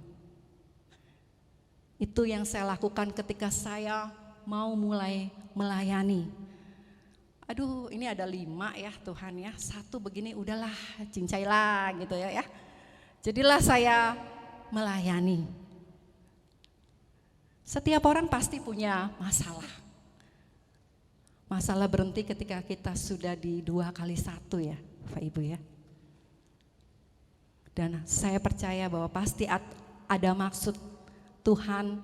Itu yang saya lakukan ketika saya mau mulai melayani. Aduh, ini ada 5 ya Tuhan ya, 1 begini udahlah, cincailah gitu ya. Jadilah saya melayani. Setiap orang pasti punya masalah. Masalah berhenti ketika kita sudah di 2x1 ya Bapak Ibu ya. Dan saya percaya bahwa pasti ada maksud Tuhan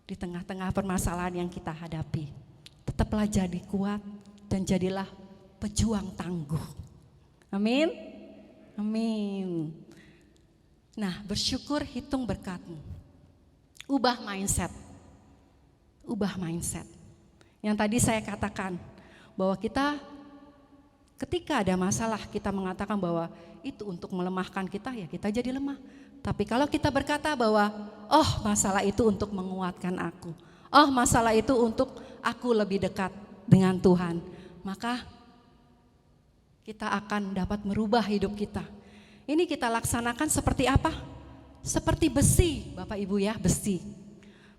di tengah-tengah permasalahan yang kita hadapi. Tetaplah jadi kuat dan jadilah pejuang tangguh. Amin. Amin. Nah, bersyukur, hitung berkatmu. Ubah mindset. Ubah mindset. Yang tadi saya katakan bahwa kita ketika ada masalah kita mengatakan bahwa itu untuk melemahkan kita, ya kita jadi lemah. Tapi kalau kita berkata bahwa oh masalah itu untuk menguatkan aku, oh masalah itu untuk aku lebih dekat dengan Tuhan, maka kita akan dapat merubah hidup kita. Ini kita laksanakan seperti apa? Seperti besi, Bapak Ibu ya, besi.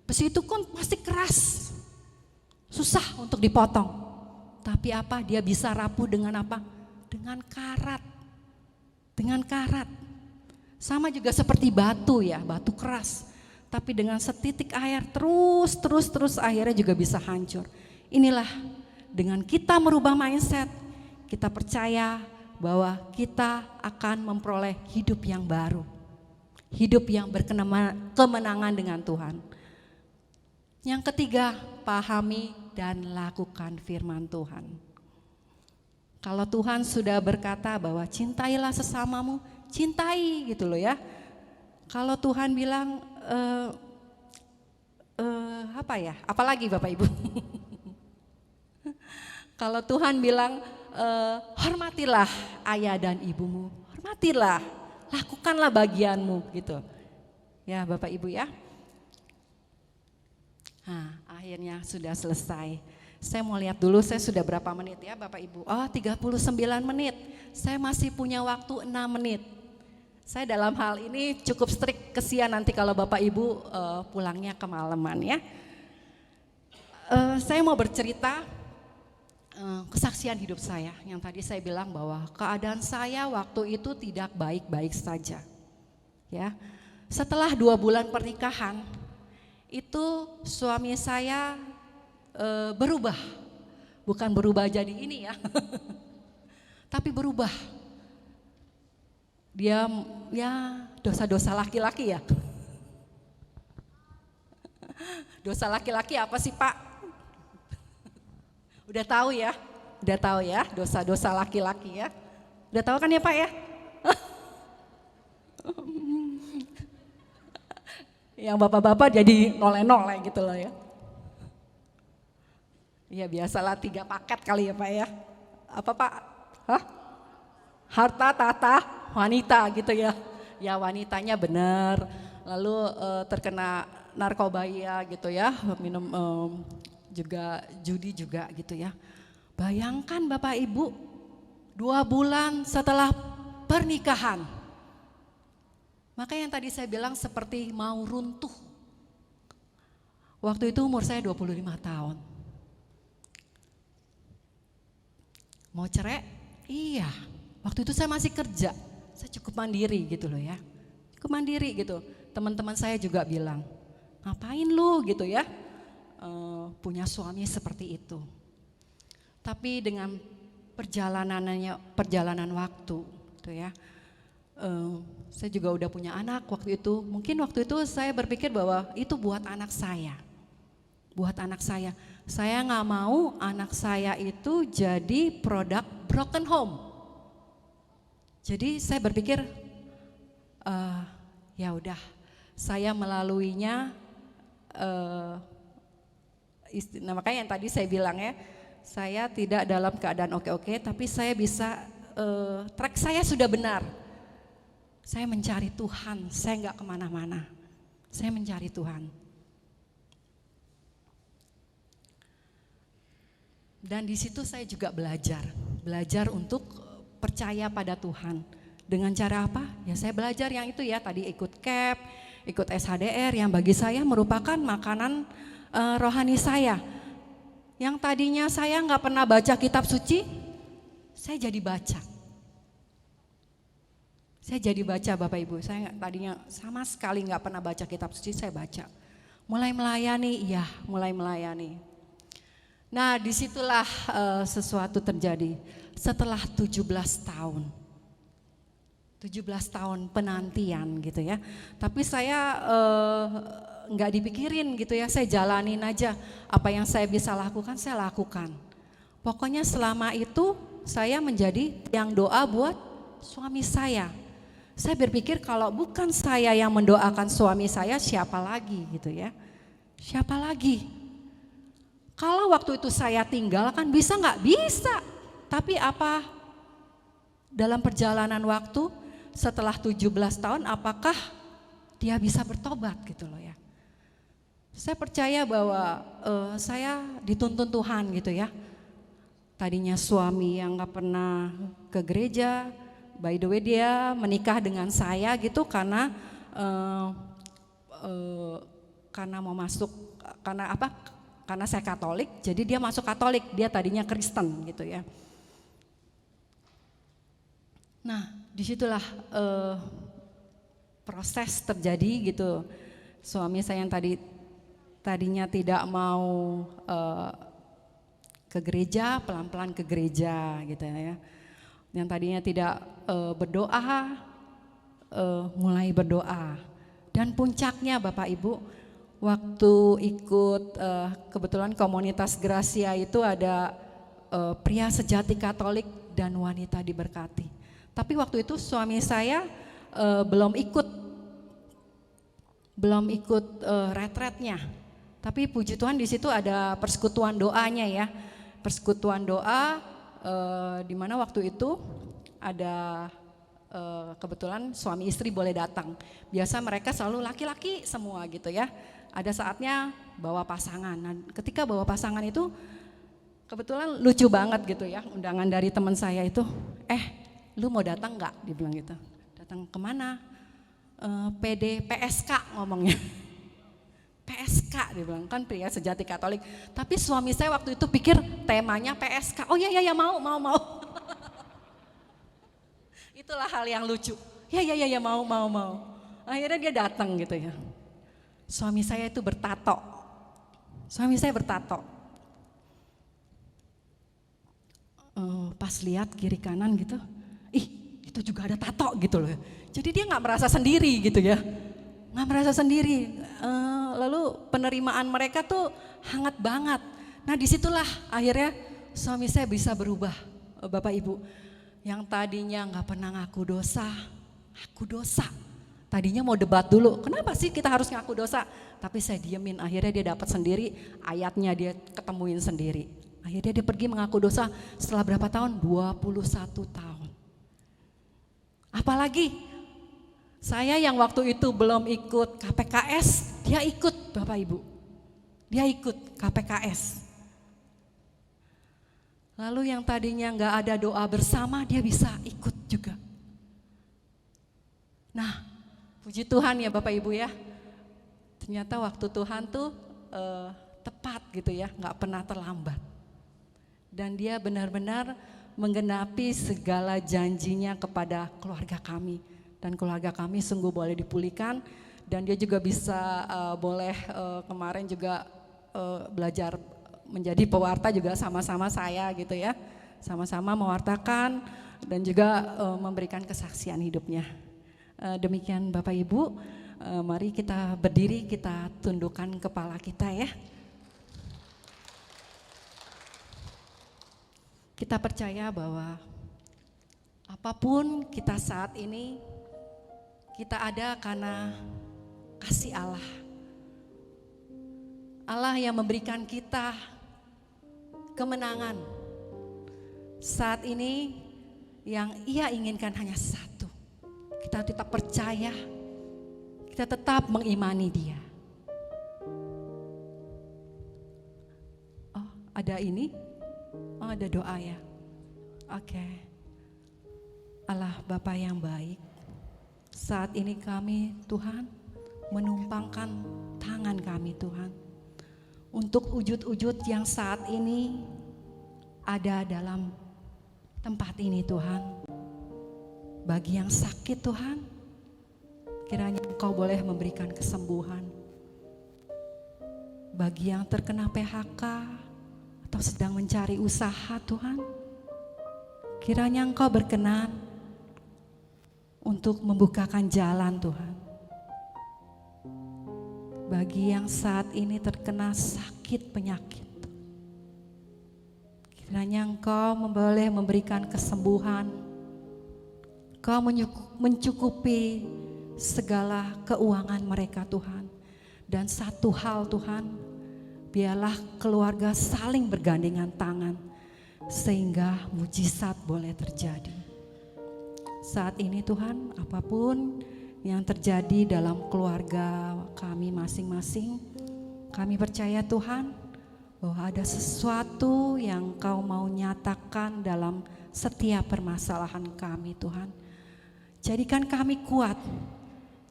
Besi itu kan pasti keras, susah untuk dipotong. Tapi apa? Dia bisa rapuh dengan apa? Dengan karat. Dengan karat. Sama juga seperti batu ya, batu keras. Tapi dengan setitik air terus akhirnya juga bisa hancur. Inilah dengan kita merubah mindset, kita percaya bahwa kita akan memperoleh hidup yang baru. Hidup yang berkemenangan dengan Tuhan. Yang ketiga, pahami dan lakukan firman Tuhan. Kalau Tuhan sudah berkata bahwa cintailah sesamamu, cintai gitu loh ya. Kalau Tuhan bilang apa ya? Apalagi Bapak Ibu? Kalau Tuhan bilang hormatilah ayah dan ibumu, hormatilah, lakukanlah bagianmu gitu. Ya Bapak Ibu ya. Nah, akhirnya sudah selesai. Saya mau lihat dulu saya sudah berapa menit ya Bapak Ibu. Oh 39 menit, saya masih punya waktu 6 menit. Saya dalam hal ini cukup strict, kesian nanti kalau Bapak Ibu pulangnya kemalaman ya. Saya mau bercerita kesaksian hidup saya. Yang tadi saya bilang bahwa keadaan saya waktu itu tidak baik-baik saja. Ya, setelah 2 bulan pernikahan, itu suami saya berubah, bukan berubah jadi ini ya, tapi berubah. Dia ya dosa-dosa laki-laki ya. Dosa laki-laki apa sih Pak? Udah tahu ya, dosa-dosa laki-laki ya. Udah tahu kan ya Pak ya? Yang bapak-bapak jadi noleh-noleh gitu loh ya. Ya biasalah 3 paket kali ya Pak ya. Apa Pak? Hah? Harta, tahta, wanita gitu ya. Ya wanitanya benar. Lalu terkena narkoba ya gitu ya. Minum juga judi juga gitu ya. Bayangkan Bapak Ibu 2 bulan setelah pernikahan. Maka yang tadi saya bilang seperti mau runtuh. Waktu itu umur saya 25 tahun. Mau cerai? Iya. Waktu itu saya masih kerja. Saya cukup mandiri gitu loh ya. Cukup mandiri gitu. Teman-teman saya juga bilang, ngapain lu gitu ya. Punya suami seperti itu. Tapi dengan perjalanan waktu gitu ya. Saya juga udah punya anak waktu itu. Mungkin waktu itu saya berpikir bahwa itu buat anak saya. Buat anak saya. Saya nggak mau anak saya itu jadi produk broken home. Jadi saya berpikir, ya udah, saya melaluinya. Makanya yang tadi saya bilang ya, saya tidak dalam keadaan oke-oke, tapi saya bisa track saya sudah benar. Saya mencari Tuhan, saya nggak kemana-mana. Saya mencari Tuhan. Dan di situ saya juga belajar untuk percaya pada Tuhan. Dengan cara apa? Ya saya belajar yang itu ya, tadi ikut CAP, ikut SHDR yang bagi saya merupakan makanan rohani saya. Yang tadinya saya nggak pernah baca kitab suci, saya jadi baca. Saya jadi baca Bapak Ibu, saya tadinya sama sekali nggak pernah baca kitab suci, saya baca. Mulai melayani. Nah disitulah sesuatu terjadi setelah 17 tahun. 17 tahun penantian gitu ya. Tapi saya nggak dipikirin gitu ya, saya jalanin aja. Apa yang saya bisa lakukan, saya lakukan. Pokoknya selama itu saya menjadi yang doa buat suami saya. Saya berpikir kalau bukan saya yang mendoakan suami saya, siapa lagi gitu ya. Siapa lagi? Kalau waktu itu saya tinggalkan bisa nggak? Bisa. Tapi apa dalam perjalanan waktu setelah 17 tahun apakah dia bisa bertobat gitu loh ya. Saya percaya bahwa saya dituntun Tuhan gitu ya. Tadinya suami yang nggak pernah ke gereja, by the way dia menikah dengan saya gitu karena karena mau masuk, karena apa? Karena saya Katolik, jadi dia masuk Katolik, dia tadinya Kristen gitu ya. Nah, disitulah proses terjadi gitu. Suami saya yang tadinya tidak mau ke gereja, pelan-pelan ke gereja gitu ya. Yang tadinya tidak berdoa, mulai berdoa. Dan puncaknya Bapak Ibu, waktu ikut kebetulan komunitas Gracia itu ada pria sejati Katolik dan wanita diberkati. Tapi waktu itu suami saya belum ikut retretnya. Tapi puji Tuhan di situ ada persekutuan doanya ya. Persekutuan doa di mana waktu itu ada kebetulan suami istri boleh datang. Biasa mereka selalu laki-laki semua gitu ya. Ada saatnya bawa pasangan. Nah, ketika bawa pasangan itu kebetulan lucu banget gitu ya. Undangan dari teman saya itu, lu mau datang nggak? Dibilang gitu. Datang kemana? PSK ngomongnya. PSK dia bilang, kan pria sejati Katolik. Tapi suami saya waktu itu pikir temanya PSK. Oh ya mau. Itulah hal yang lucu. Ya mau. Akhirnya dia datang gitu ya. Suami saya itu bertato. Pas lihat kiri kanan gitu, itu juga ada tato gitu loh. Jadi dia nggak merasa sendiri gitu ya. Lalu penerimaan mereka tuh hangat banget. Nah disitulah akhirnya suami saya bisa berubah, Bapak Ibu. Yang tadinya nggak pernah ngaku dosa. Tadinya mau debat dulu, kenapa sih kita harus ngaku dosa? Tapi saya diemin, akhirnya dia dapat sendiri, ayatnya dia ketemuin sendiri. Akhirnya dia pergi mengaku dosa setelah berapa tahun? 21 tahun. Apalagi saya yang waktu itu belum ikut KPKS, dia ikut Bapak Ibu. Dia ikut KPKS. Lalu yang tadinya nggak ada doa bersama, dia bisa ikut juga. Nah, puji Tuhan ya Bapak Ibu ya. Ternyata waktu Tuhan tuh tepat gitu ya, nggak pernah terlambat. Dan dia benar-benar menggenapi segala janjinya kepada keluarga kami. Dan keluarga kami sungguh boleh dipulihkan. Dan dia juga bisa boleh kemarin juga belajar menjadi pewarta juga sama-sama saya gitu ya. Sama-sama mewartakan dan juga memberikan kesaksian hidupnya. Demikian Bapak Ibu, mari kita berdiri, kita tundukkan kepala kita ya. Kita percaya bahwa apapun kita saat ini, kita ada karena kasih Allah. Allah yang memberikan kita kemenangan. Saat ini yang Ia inginkan hanya satu. Kita tetap percaya, kita tetap mengimani Dia. Oh, ada ini? Oh, ada doa ya. Oke. Allah Bapa yang baik, saat ini kami Tuhan menumpangkan tangan kami Tuhan untuk wujud-wujud yang saat ini ada dalam tempat ini Tuhan. Bagi yang sakit Tuhan, kiranya Engkau boleh memberikan kesembuhan. Bagi yang terkena PHK atau sedang mencari usaha Tuhan, kiranya Engkau berkenan untuk membukakan jalan Tuhan. Bagi yang saat ini terkena sakit penyakit, kiranya Engkau boleh memberikan kesembuhan. Engkau mencukupi segala keuangan mereka Tuhan. Dan satu hal Tuhan, biarlah keluarga saling bergandengan tangan sehingga mujizat boleh terjadi. Saat ini Tuhan, apapun yang terjadi dalam keluarga kami masing-masing, kami percaya Tuhan bahwa ada sesuatu yang Kau mau nyatakan dalam setiap permasalahan kami Tuhan. Jadikan kami kuat,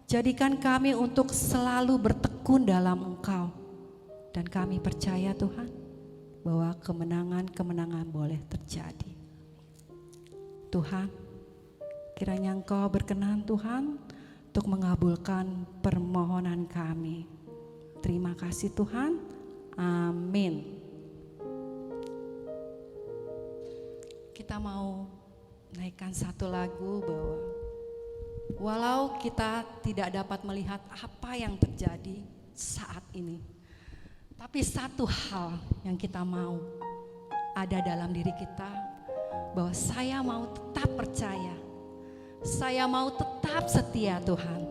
jadikan kami untuk selalu bertekun tekun dalam Engkau. Dan kami percaya Tuhan bahwa kemenangan-kemenangan boleh terjadi. Tuhan, kiranya Engkau berkenan Tuhan untuk mengabulkan permohonan kami. Terima kasih Tuhan. Amin. Kita mau naikkan satu lagu bahwa walau kita tidak dapat melihat apa yang terjadi saat ini, tapi satu hal yang kita mau ada dalam diri kita, bahwa saya mau tetap percaya, saya mau tetap setia Tuhan.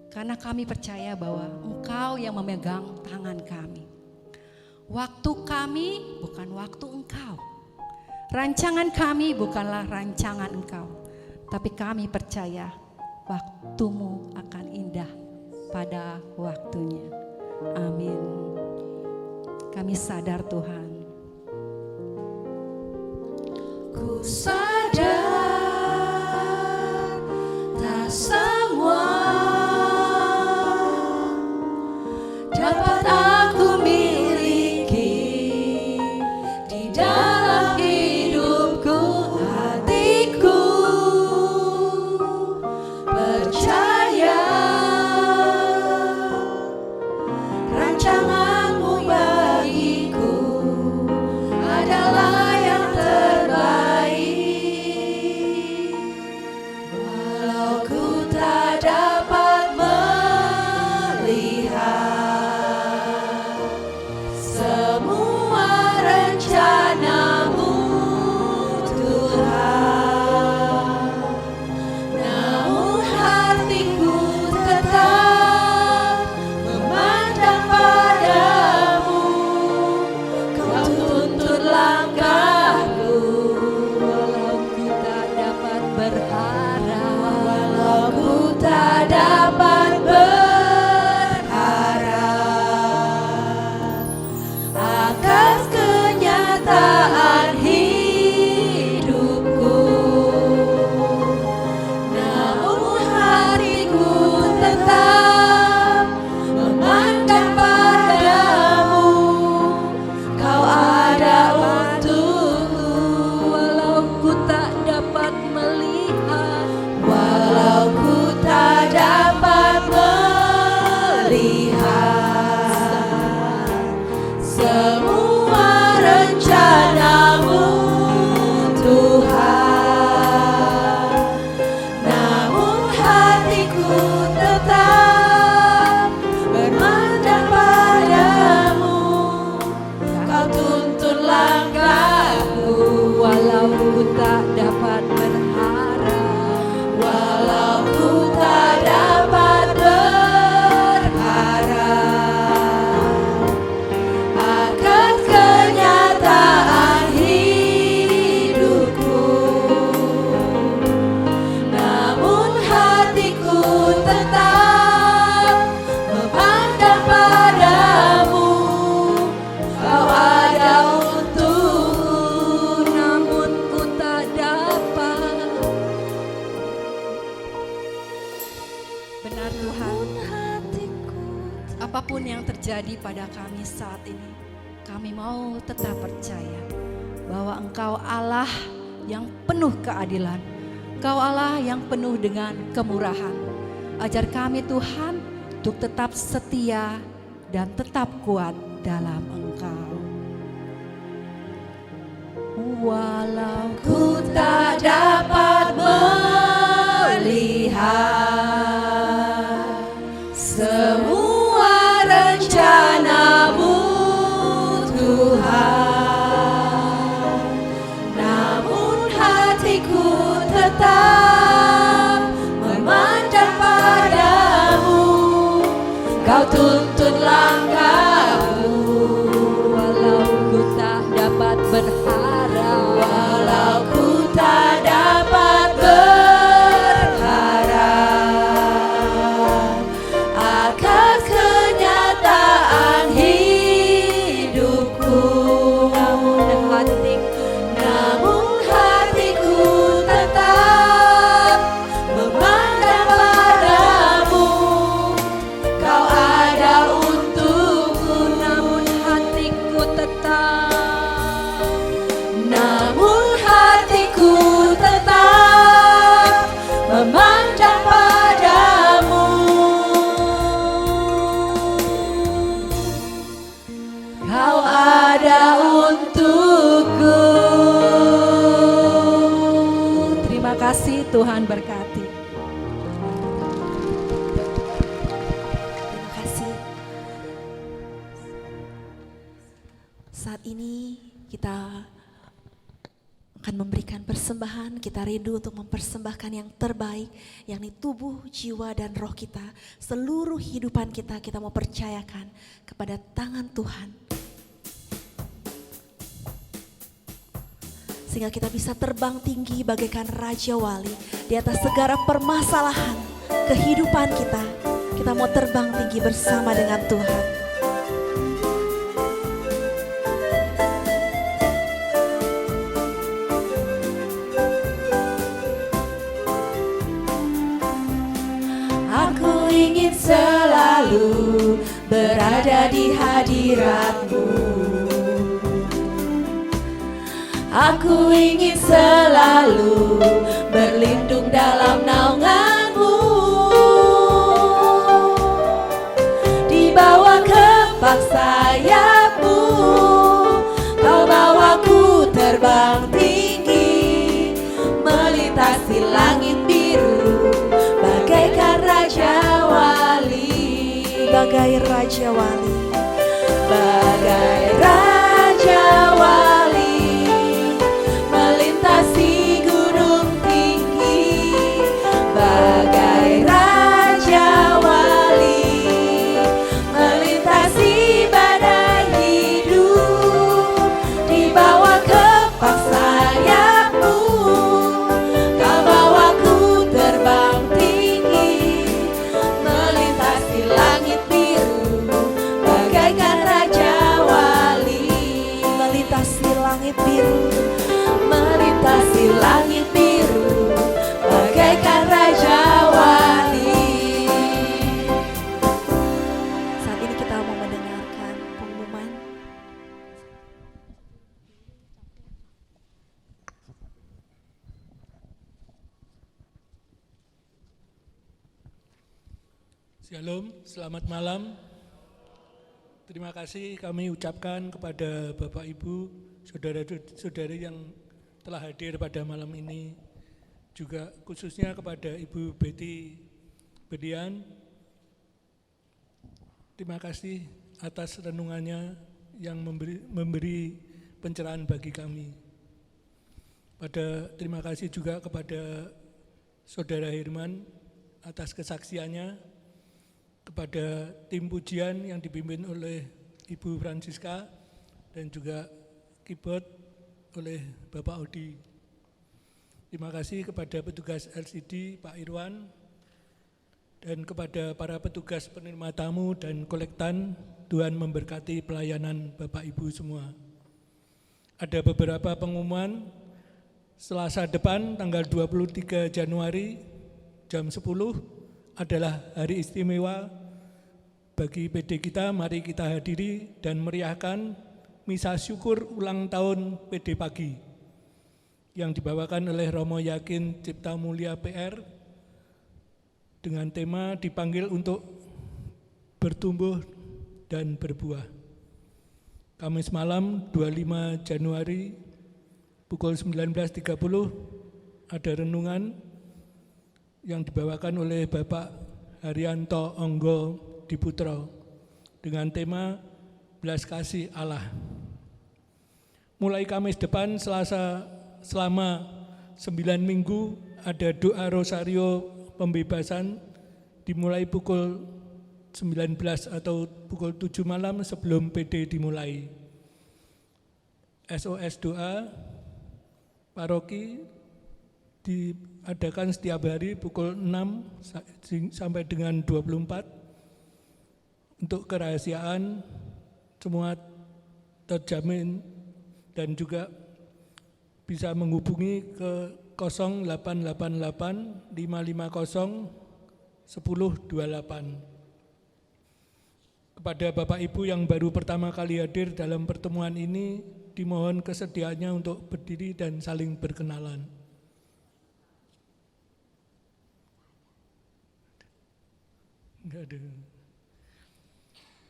Karena kami percaya bahwa Engkau yang memegang tangan kami. Waktu kami bukan waktu Engkau. Rancangan kami bukanlah rancangan Engkau. Tapi kami percaya waktumu akan indah pada waktunya. Amin. Kami sadar Tuhan. Ku sadar tak semua dapat aku miliki di dalam hidupku. Hatiku percaya rancanganmu bagiku adalah yang terbaik. Walau ku tak dapat melihat semua rencanamu Tuhan, namun hatiku tetap memandang padamu. Kau tuntun langkahku, Walau ku tak dapat berharap, walau ku tak dapat berharap akan kenyataan hidupku, namun hatiku tetap memandang padamu. Kau ada untukku, walau ku tak dapat melihat, walau ku tak dapat melihat semua rencanamu Tuhan, namun hatiku tetap bermandang padamu. Kau tuntun langkahku, walau ku tak dapat berharap, walau ku tak dapat berharap akan kenyataan hidupku, namun hatiku tetap memandang padamu. Kau ada untukku, namun ku tak dapat. Benar Tuhan, apapun yang terjadi pada kami saat ini, kami mau tetap percaya bahwa Engkau Allah yang penuh keadilan, Engkau Allah yang penuh dengan kemurahan. Ajar kami Tuhan untuk tetap setia dan tetap kuat dalam Engkau. Walau ku tak dapat melihat semua rencanamu Tuhan, namun hatiku tetap memandang padamu. Kau tuntun langkahku, walau ku tak dapat berharap, walau ku tak dapat berharap akan kenyataan hidupku, namun hatiku tetap memandang padamu. Kau Tuhan berkati. Terima kasih. Saat ini kita akan memberikan persembahan, kita rindu untuk mempersembahkan yang terbaik, yakni tubuh, jiwa, dan roh kita. Seluruh hidupan kita, kita mau percayakan kepada tangan Tuhan. Sehingga kita bisa terbang tinggi bagaikan Raja Wali di atas segala permasalahan kehidupan kita. Kita mau terbang tinggi bersama dengan Tuhan. Aku ingin selalu berada di hadirat-Mu. Aku ingin selalu berlindung dalam naungan-Mu. Di bawah kepak sayap-Mu, Kau bawaku terbang tinggi, melintasi langit biru, bagaikan Raja Wali. Bagai Raja Wali. Bagai Raja Wali, melintasi gunung tinggi. Bagai Raja Wali, melintasi badai hidup. Di bawah kepak sayap-Mu, Kau bawaku terbang tinggi, melintasi langit biru, bagaikan Raja Wali. Melintasi langit biru. Melintasi langit biru, bagaikan Raja Wali. Saat ini kita mau mendengarkan pengumuman. Shalom, selamat malam. Terima kasih kami ucapkan kepada Bapak Ibu, saudara-saudari yang telah hadir pada malam ini. Juga khususnya kepada Ibu Betty Bedian. Terima kasih atas renungannya yang memberi pencerahan bagi kami. Terima kasih juga kepada Saudara Herman atas kesaksiannya, kepada tim pujian yang dipimpin oleh Ibu Francisca dan juga keyboard oleh Bapak Odi. Terima kasih kepada petugas LCD Pak Irwan dan kepada para petugas penerima tamu dan kolektan. Tuhan memberkati pelayanan Bapak Ibu semua. Ada beberapa pengumuman. Selasa depan tanggal 23 Januari jam 10 adalah hari istimewa bagi PD kita. Mari kita hadiri dan meriahkan misa syukur ulang tahun PD Pagi yang dibawakan oleh Romo Yakin Cipta Mulia PR dengan tema dipanggil untuk bertumbuh dan berbuah. Kamis malam 25 Januari pukul 19.30 ada renungan yang dibawakan oleh Bapak Haryanto Onggo Diputro dengan tema Belas Kasih Allah. Mulai Kamis depan selama 9 minggu ada doa rosario pembebasan dimulai pukul 19 atau pukul 7 malam sebelum PD dimulai. SOS doa paroki diadakan setiap hari pukul 6 sampai dengan 24. Untuk kerahasiaan semua terjamin dan juga bisa menghubungi ke 0888 550 1028. Kepada Bapak Ibu yang baru pertama kali hadir dalam pertemuan ini, dimohon kesediaannya untuk berdiri dan saling berkenalan. Enggak ada.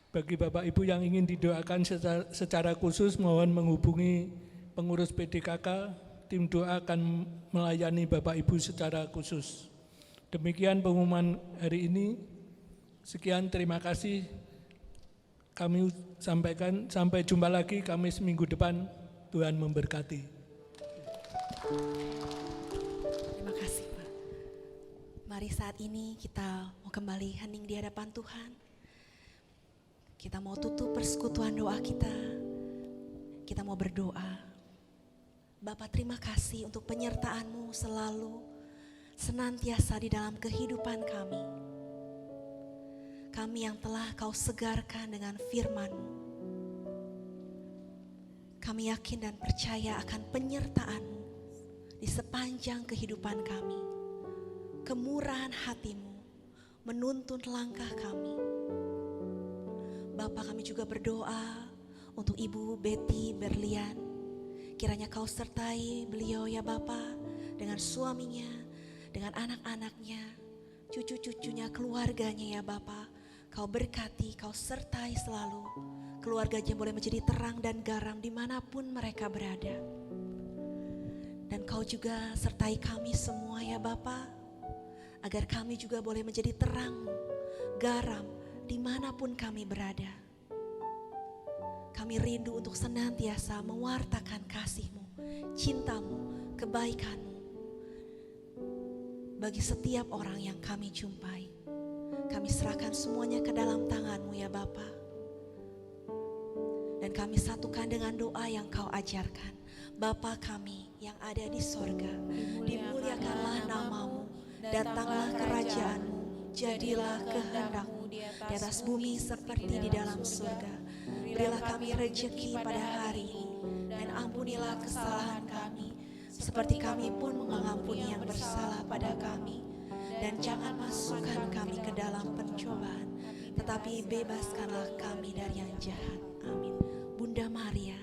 Bagi Bapak Ibu yang ingin didoakan secara khusus, mohon menghubungi pengurus PDKK tim doa akan melayani Bapak Ibu secara khusus. Demikian pengumuman hari ini. Sekian, terima kasih. Kami sampaikan, sampai jumpa lagi Kamis minggu depan. Tuhan memberkati. Terima kasih, Pak. Mari saat ini kita mau kembali hening di hadapan Tuhan. Kita mau tutup persekutuan doa kita. Kita mau berdoa. Bapa, terima kasih untuk penyertaan-Mu selalu senantiasa di dalam kehidupan kami. Kami yang telah Kau segarkan dengan firman-Mu. Kami yakin dan percaya akan penyertaan-Mu di sepanjang kehidupan kami. Kemurahan hati-Mu menuntun langkah kami. Bapa, kami juga berdoa untuk Ibu Betty Berlian. Kiranya Kau sertai beliau ya Bapa, dengan suaminya, dengan anak-anaknya, cucu-cucunya, keluarganya ya Bapa. Kau berkati, Kau sertai selalu. Keluarganya boleh menjadi terang dan garam dimanapun mereka berada. Dan Kau juga sertai kami semua ya Bapa, agar kami juga boleh menjadi terang, garam dimanapun kami berada. Kami rindu untuk senantiasa mewartakan kasih-Mu, cinta-Mu, kebaikan-Mu bagi setiap orang yang kami jumpai. Kami serahkan semuanya ke dalam tangan-Mu ya Bapa. Dan kami satukan dengan doa yang Kau ajarkan. Bapa kami yang ada di sorga, dimuliakanlah nama-Mu, datanglah kerajaan-Mu, jadilah kehendak-Mu di atas bumi seperti di dalam surga. Berilah kami rejeki pada hari ini, dan ampunilah kesalahan kami, seperti kami pun mengampuni yang bersalah pada kami. Dan jangan masukkan kami ke dalam pencobaan, tetapi bebaskanlah kami dari yang jahat. Amin. Bunda Maria,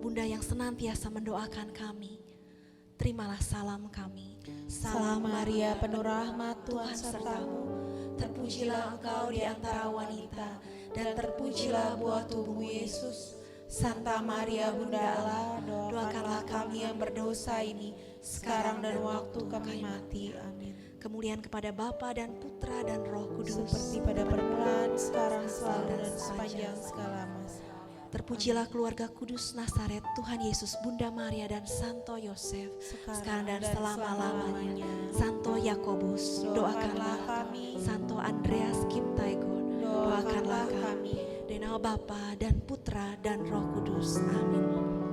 Bunda yang senantiasa mendoakan kami, terimalah salam kami. Salam Maria, penuh rahmat, Tuhan sertamu. Terpujilah engkau di antara wanita, dan terpujilah buah tubuhmu Yesus. Santa Maria Bunda Allah, doakanlah kami yang berdosa ini, sekarang dan waktu kami mati. Amin. Kemuliaan kepada Bapa dan Putra dan Roh Kudus, Seperti pada permulaan, sekarang, selalu, dan sepanjang segala masa. Terpujilah keluarga kudus Nazaret, Tuhan Yesus, Bunda Maria dan Santo Yosef, sekarang dan selama-lamanya. Santo Yakobus, doakanlah kami. Santo Andreas Kim Taegon, doakanlah kami. Di nama Bapa dan Putra dan Roh Kudus. Amin.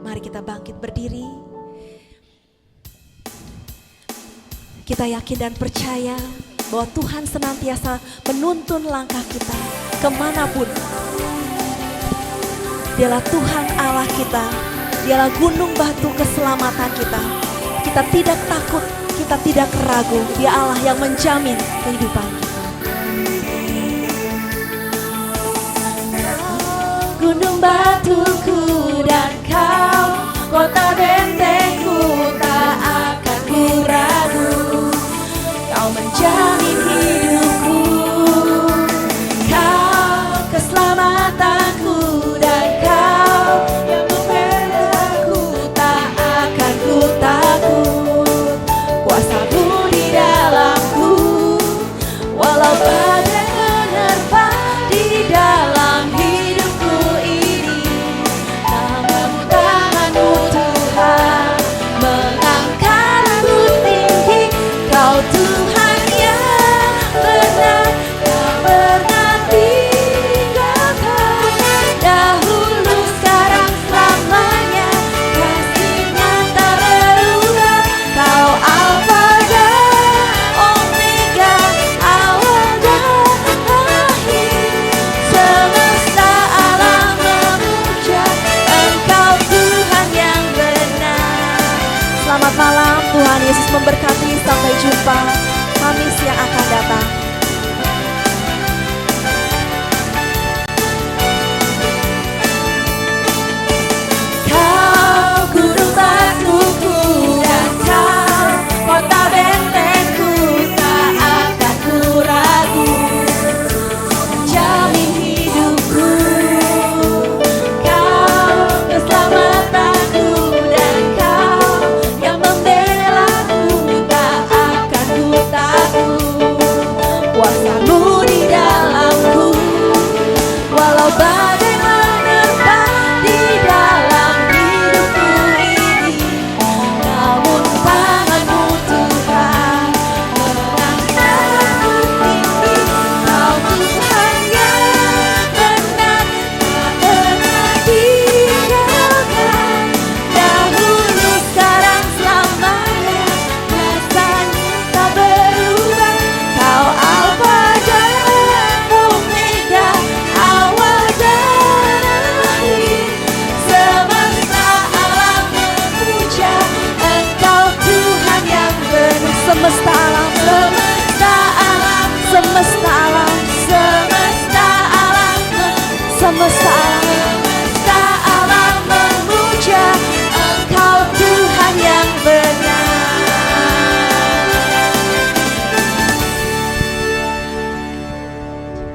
Mari kita bangkit berdiri. Kita yakin dan percaya bahwa Tuhan senantiasa menuntun langkah kita kemanapun. Dialah Tuhan Allah kita, dialah gunung batu keselamatan kita. Kita tidak takut, kita tidak ragu, Dia Allah yang menjamin kehidupan kita. Gunung batuku dan Kau, kota bentengku, tak akan ku ragu. Kau menjamin hidupku, Kau keselamatanku, dan Kau yang membela aku, tak akan ku takut. Kuasa-Mu di dalamku, walau badai menerpa di dalam hidupku ini. Tangan-Mu, tangan-Mu Tuhan, mengangkatku tinggi. Kau Tuhan yang benar, tak pernah tinggalkan. Dahulu, sekarang, selamanya, kasih-Nya tak berubah. Kau Alfa dan Omega, awal dan akhir. Semesta alam memuja Engkau Tuhan yang benar. Selamat malam, Tuhan Yesus memberkati. Sampai jumpa Kamis yang akan datang. Kau gunung batuku dan Kau kota bentengku, tak akan ku ragu. Jamin hidupku, Kau keselamatanku, dan Kau yang semesta